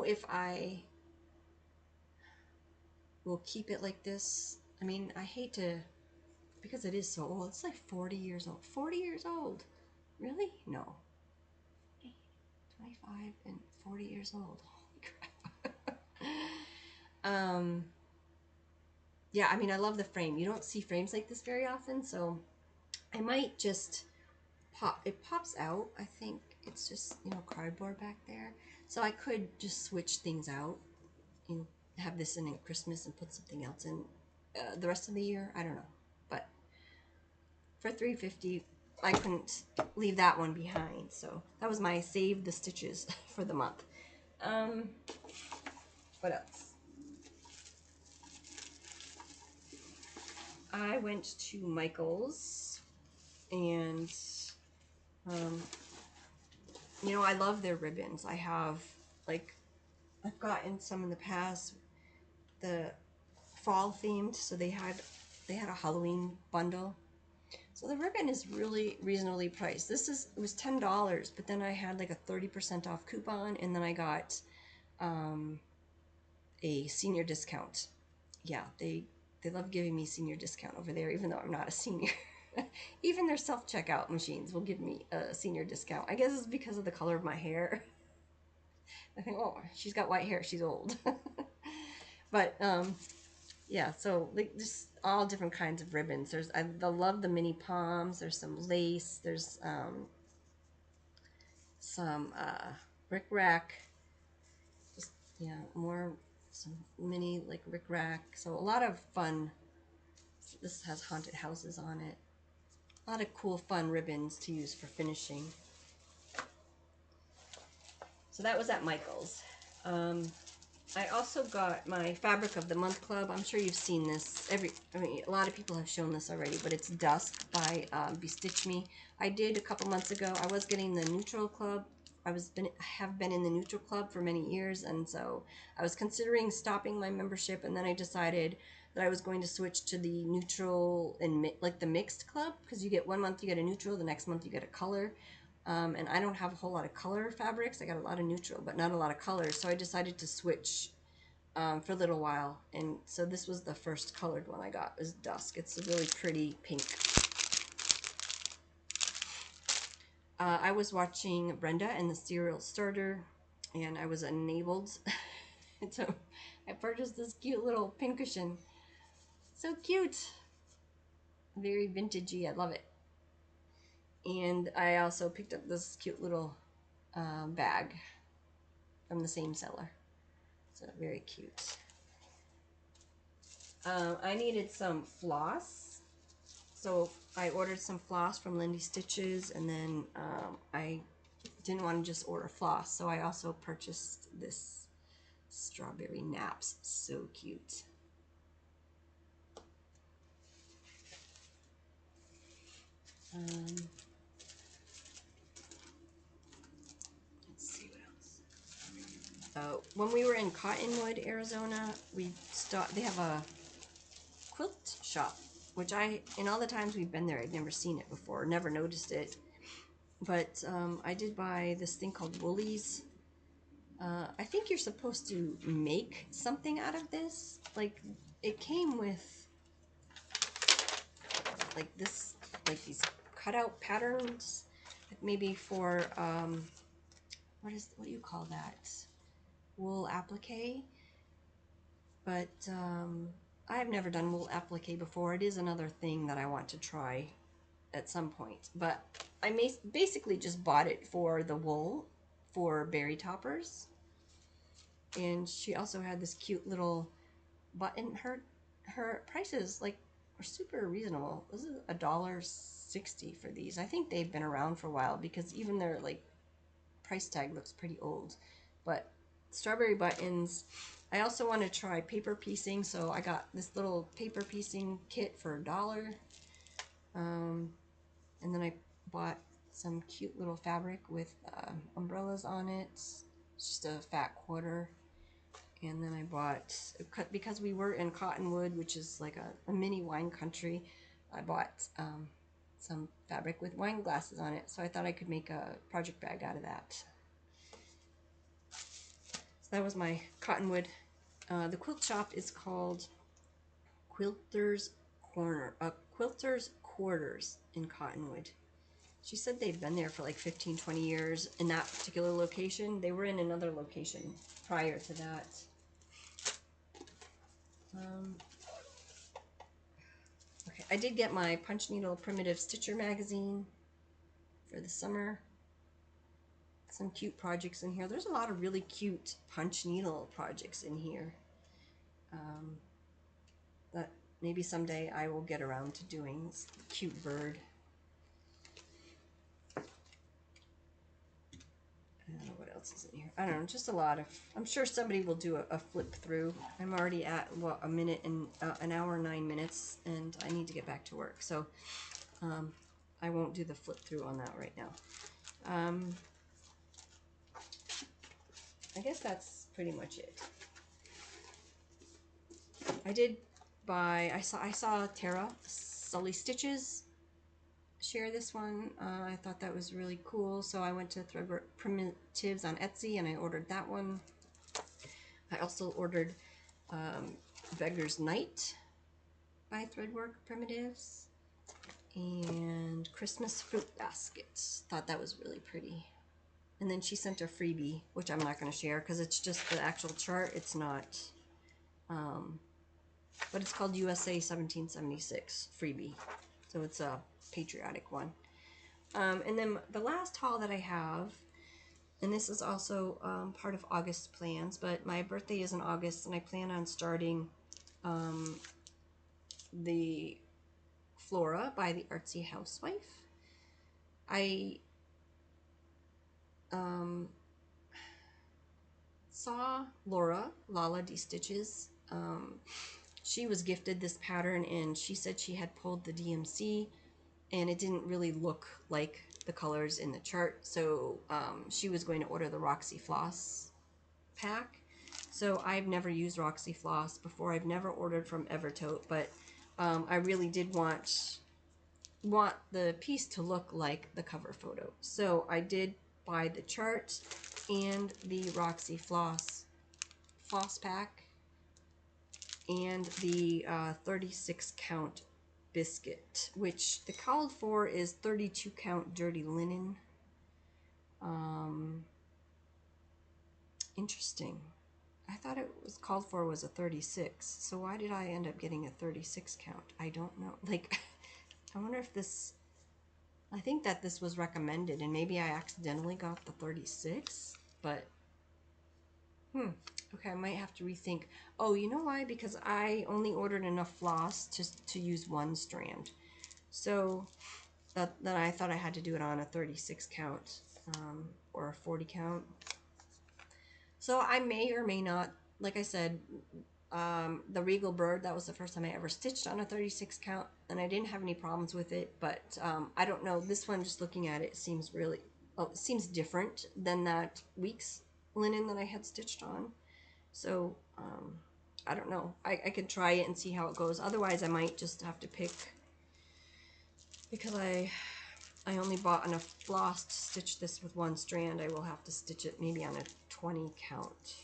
if I will keep it like this. I mean, I hate to, because it is so old. It's like 40 years old. 40 years old. Really? No. 25 and 40 years old. Holy crap. Yeah, I mean, I love the frame. You don't see frames like this very often, so I might just it pops out. I think it's just, cardboard back there. So I could just switch things out, have this in at Christmas and put something else in the rest of the year. I don't know. But for $3.50, I couldn't leave that one behind. So that was my save the stitches for the month. What else? I went to Michael's, and You know, I love their ribbons. I have, like, I've gotten some in the past, the fall themed, so they had a Halloween bundle. So the ribbon is really reasonably priced. It was $10, but then I had like a 30% off coupon, and then I got um, a senior discount. Yeah, they love giving me senior discount over there, even though I'm not a senior. Even their self-checkout machines will give me a senior discount. I guess it's because of the color of my hair. I think, oh, she's got white hair, she's old. But yeah, so like just all different kinds of ribbons. I love the mini poms. There's some lace. There's some rickrack. Just yeah, more some mini like rickrack. So a lot of fun. This has haunted houses on it. A lot of cool, fun ribbons to use for finishing. So that was at Michael's. I also got my Fabric of the Month Club. I'm sure you've seen this. A lot of people have shown this already, but it's Dusk by Bestitch Me. I did a couple months ago. I was getting the Neutral Club. I have been in the Neutral Club for many years, and so I was considering stopping my membership, and then I decided that I was going to switch to the Neutral and like the Mixed Club, because you get 1 month you get a neutral, the next month you get a color. And I don't have a whole lot of color fabrics. I got a lot of neutral, but not a lot of colors. So I decided to switch for a little while. And so this was the first colored one I got. It was Dusk. It's a really pretty pink. I was watching Brenda and the Cereal Starter, and I was enabled. So I purchased this cute little pincushion. So cute. Very vintagey. I love it. And I also picked up this cute little bag from the same seller. So very cute. I needed some floss. So I ordered some floss from Lindy Stitches, and then I didn't want to just order floss, so I also purchased this strawberry naps. So cute. Let's see what else. When we were in Cottonwood, Arizona, they have a quilt shop, which in all the times we've been there, I'd never seen it before, never noticed it. But I did buy this thing called Woolies. I think you're supposed to make something out of this. Like, it came with like this, like these cutout patterns, like maybe for what do you call that? Wool applique. But I have never done wool applique before. It is another thing that I want to try at some point. But I basically just bought it for the wool for berry toppers. And she also had this cute little button. Her prices like are super reasonable. This is $1.60 for these. I think they've been around for a while because even their like price tag looks pretty old. But strawberry buttons. I also want to try paper piecing, so I got this little paper piecing kit for $1. And then I bought some cute little fabric with umbrellas on it. It's just a fat quarter. And then I bought, because we were in Cottonwood, which is like a mini wine country, I bought some fabric with wine glasses on it. So I thought I could make a project bag out of that. So that was my Cottonwood. The quilt shop is called Quilter's Quarters in Cottonwood. She said they've been there for like 15, 20 years in that particular location. They were in another location prior to that. Okay, I did get my Punch Needle Primitive Stitcher magazine for the summer. Some cute projects in here. There's a lot of really cute punch needle projects in here that maybe someday I will get around to doing. This cute bird. I don't know what else is in here. I don't know, just a lot of, I'm sure somebody will do a flip through. I'm already at, what, a minute and an hour and 9 minutes, and I need to get back to work. So I won't do the flip through on that right now. guess that's pretty much it. I did buy, I saw Tara Sully Stitches share this one. I thought that was really cool, so I went to Threadwork Primitives on Etsy and I ordered that one. I also ordered Beggar's Night by Threadwork Primitives and Christmas Fruit Baskets. Thought that was really pretty. And then she sent a freebie, which I'm not going to share because it's just the actual chart. It's not, but it's called USA 1776 freebie. So it's a patriotic one. And then the last haul that I have, and this is also part of August plans, but my birthday is in August and I plan on starting the Flora by the Artsy Housewife. I saw Lala D Stitches. She was gifted this pattern and she said she had pulled the DMC and it didn't really look like the colors in the chart, so she was going to order the Roxy Floss pack. So I've never used Roxy Floss before. I've never ordered from Evertote, but I really did want the piece to look like the cover photo. So I did buy the chart and the Roxy Floss pack and the 36 count biscuit, which the called for is 32 count dirty linen. Interesting. I thought it was called for was a 36, so why did I end up getting a 36 count? I don't know. Like, I wonder if this, I think that this was recommended and maybe I accidentally got the 36, but okay, I might have to rethink. Oh, you know why? Because I only ordered enough floss to use one strand. So then I thought I had to do it on a 36 count or a 40 count. So I may or may not, like I said, the Regal Bird, that was the first time I ever stitched on a 36 count and I didn't have any problems with it, but I don't know, this one, just looking at it, seems really, it seems different than that Weeks linen that I had stitched on. So I don't know, I could try it and see how it goes. Otherwise I might just have to pick, because I only bought enough floss to stitch this with one strand. I will have to stitch it maybe on a 20 count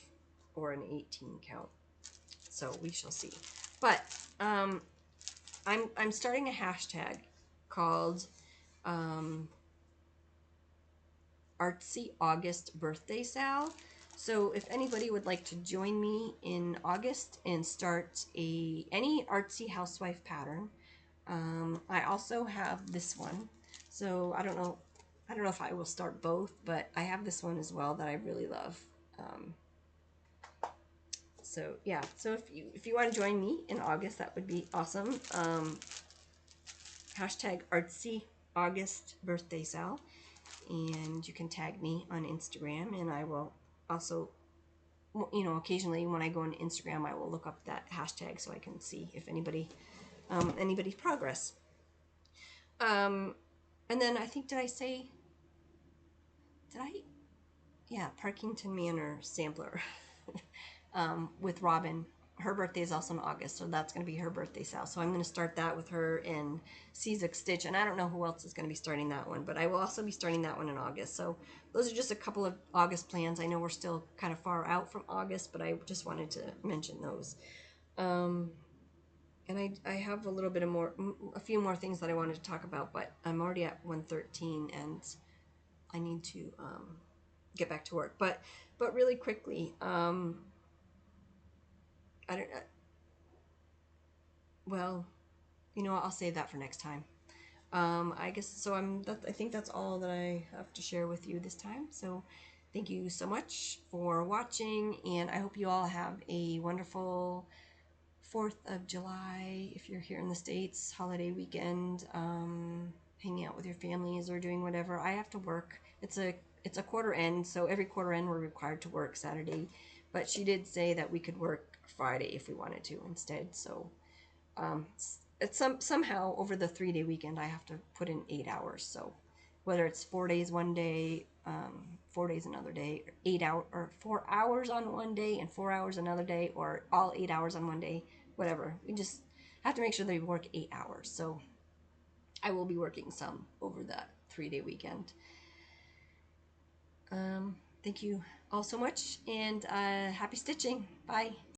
or an 18 count. So we shall see. But I'm starting a hashtag called Artsy August Birthday Sal. So if anybody would like to join me in August and start any artsy housewife pattern, I also have this one. So I don't know if I will start both, but I have this one as well that I really love. So yeah, so if you want to join me in August, that would be awesome. Hashtag Artsy August Birthday Sal, and you can tag me on Instagram, and I will also, you know, occasionally when I go on Instagram, I will look up that hashtag so I can see if anybody's progress. And then I think, yeah, Parkington Manor sampler with Robin. Her birthday is also in August, so that's going to be her birthday sale. So I'm going to start that with her and Caesar Stitch, and I don't know who else is going to be starting that one, but I will also be starting that one in August. So those are just a couple of August plans. I know we're still kind of far out from August, but I just wanted to mention those. And I have a few more things that I wanted to talk about, but I'm already at 1:13 and I need to get back to work. But really quickly, I don't. Well, you know what, I'll save that for next time. I guess so. I think that's all that I have to share with you this time. So, thank you so much for watching, and I hope you all have a wonderful 4th of July if you're here in the States, holiday weekend, hanging out with your families or doing whatever. I have to work. It's a quarter end, so every quarter end we're required to work Saturday, but she did say that we could work Friday if we wanted to instead. So it's somehow over the 3-day weekend I have to put in 8 hours. So whether it's 4 days one day, 4 days another day, 8 hour or 4 hours on one day and 4 hours another day, or all 8 hours on one day, whatever. We just have to make sure they work 8 hours. So I will be working some over that 3-day weekend. Thank you all so much, and happy stitching. Bye.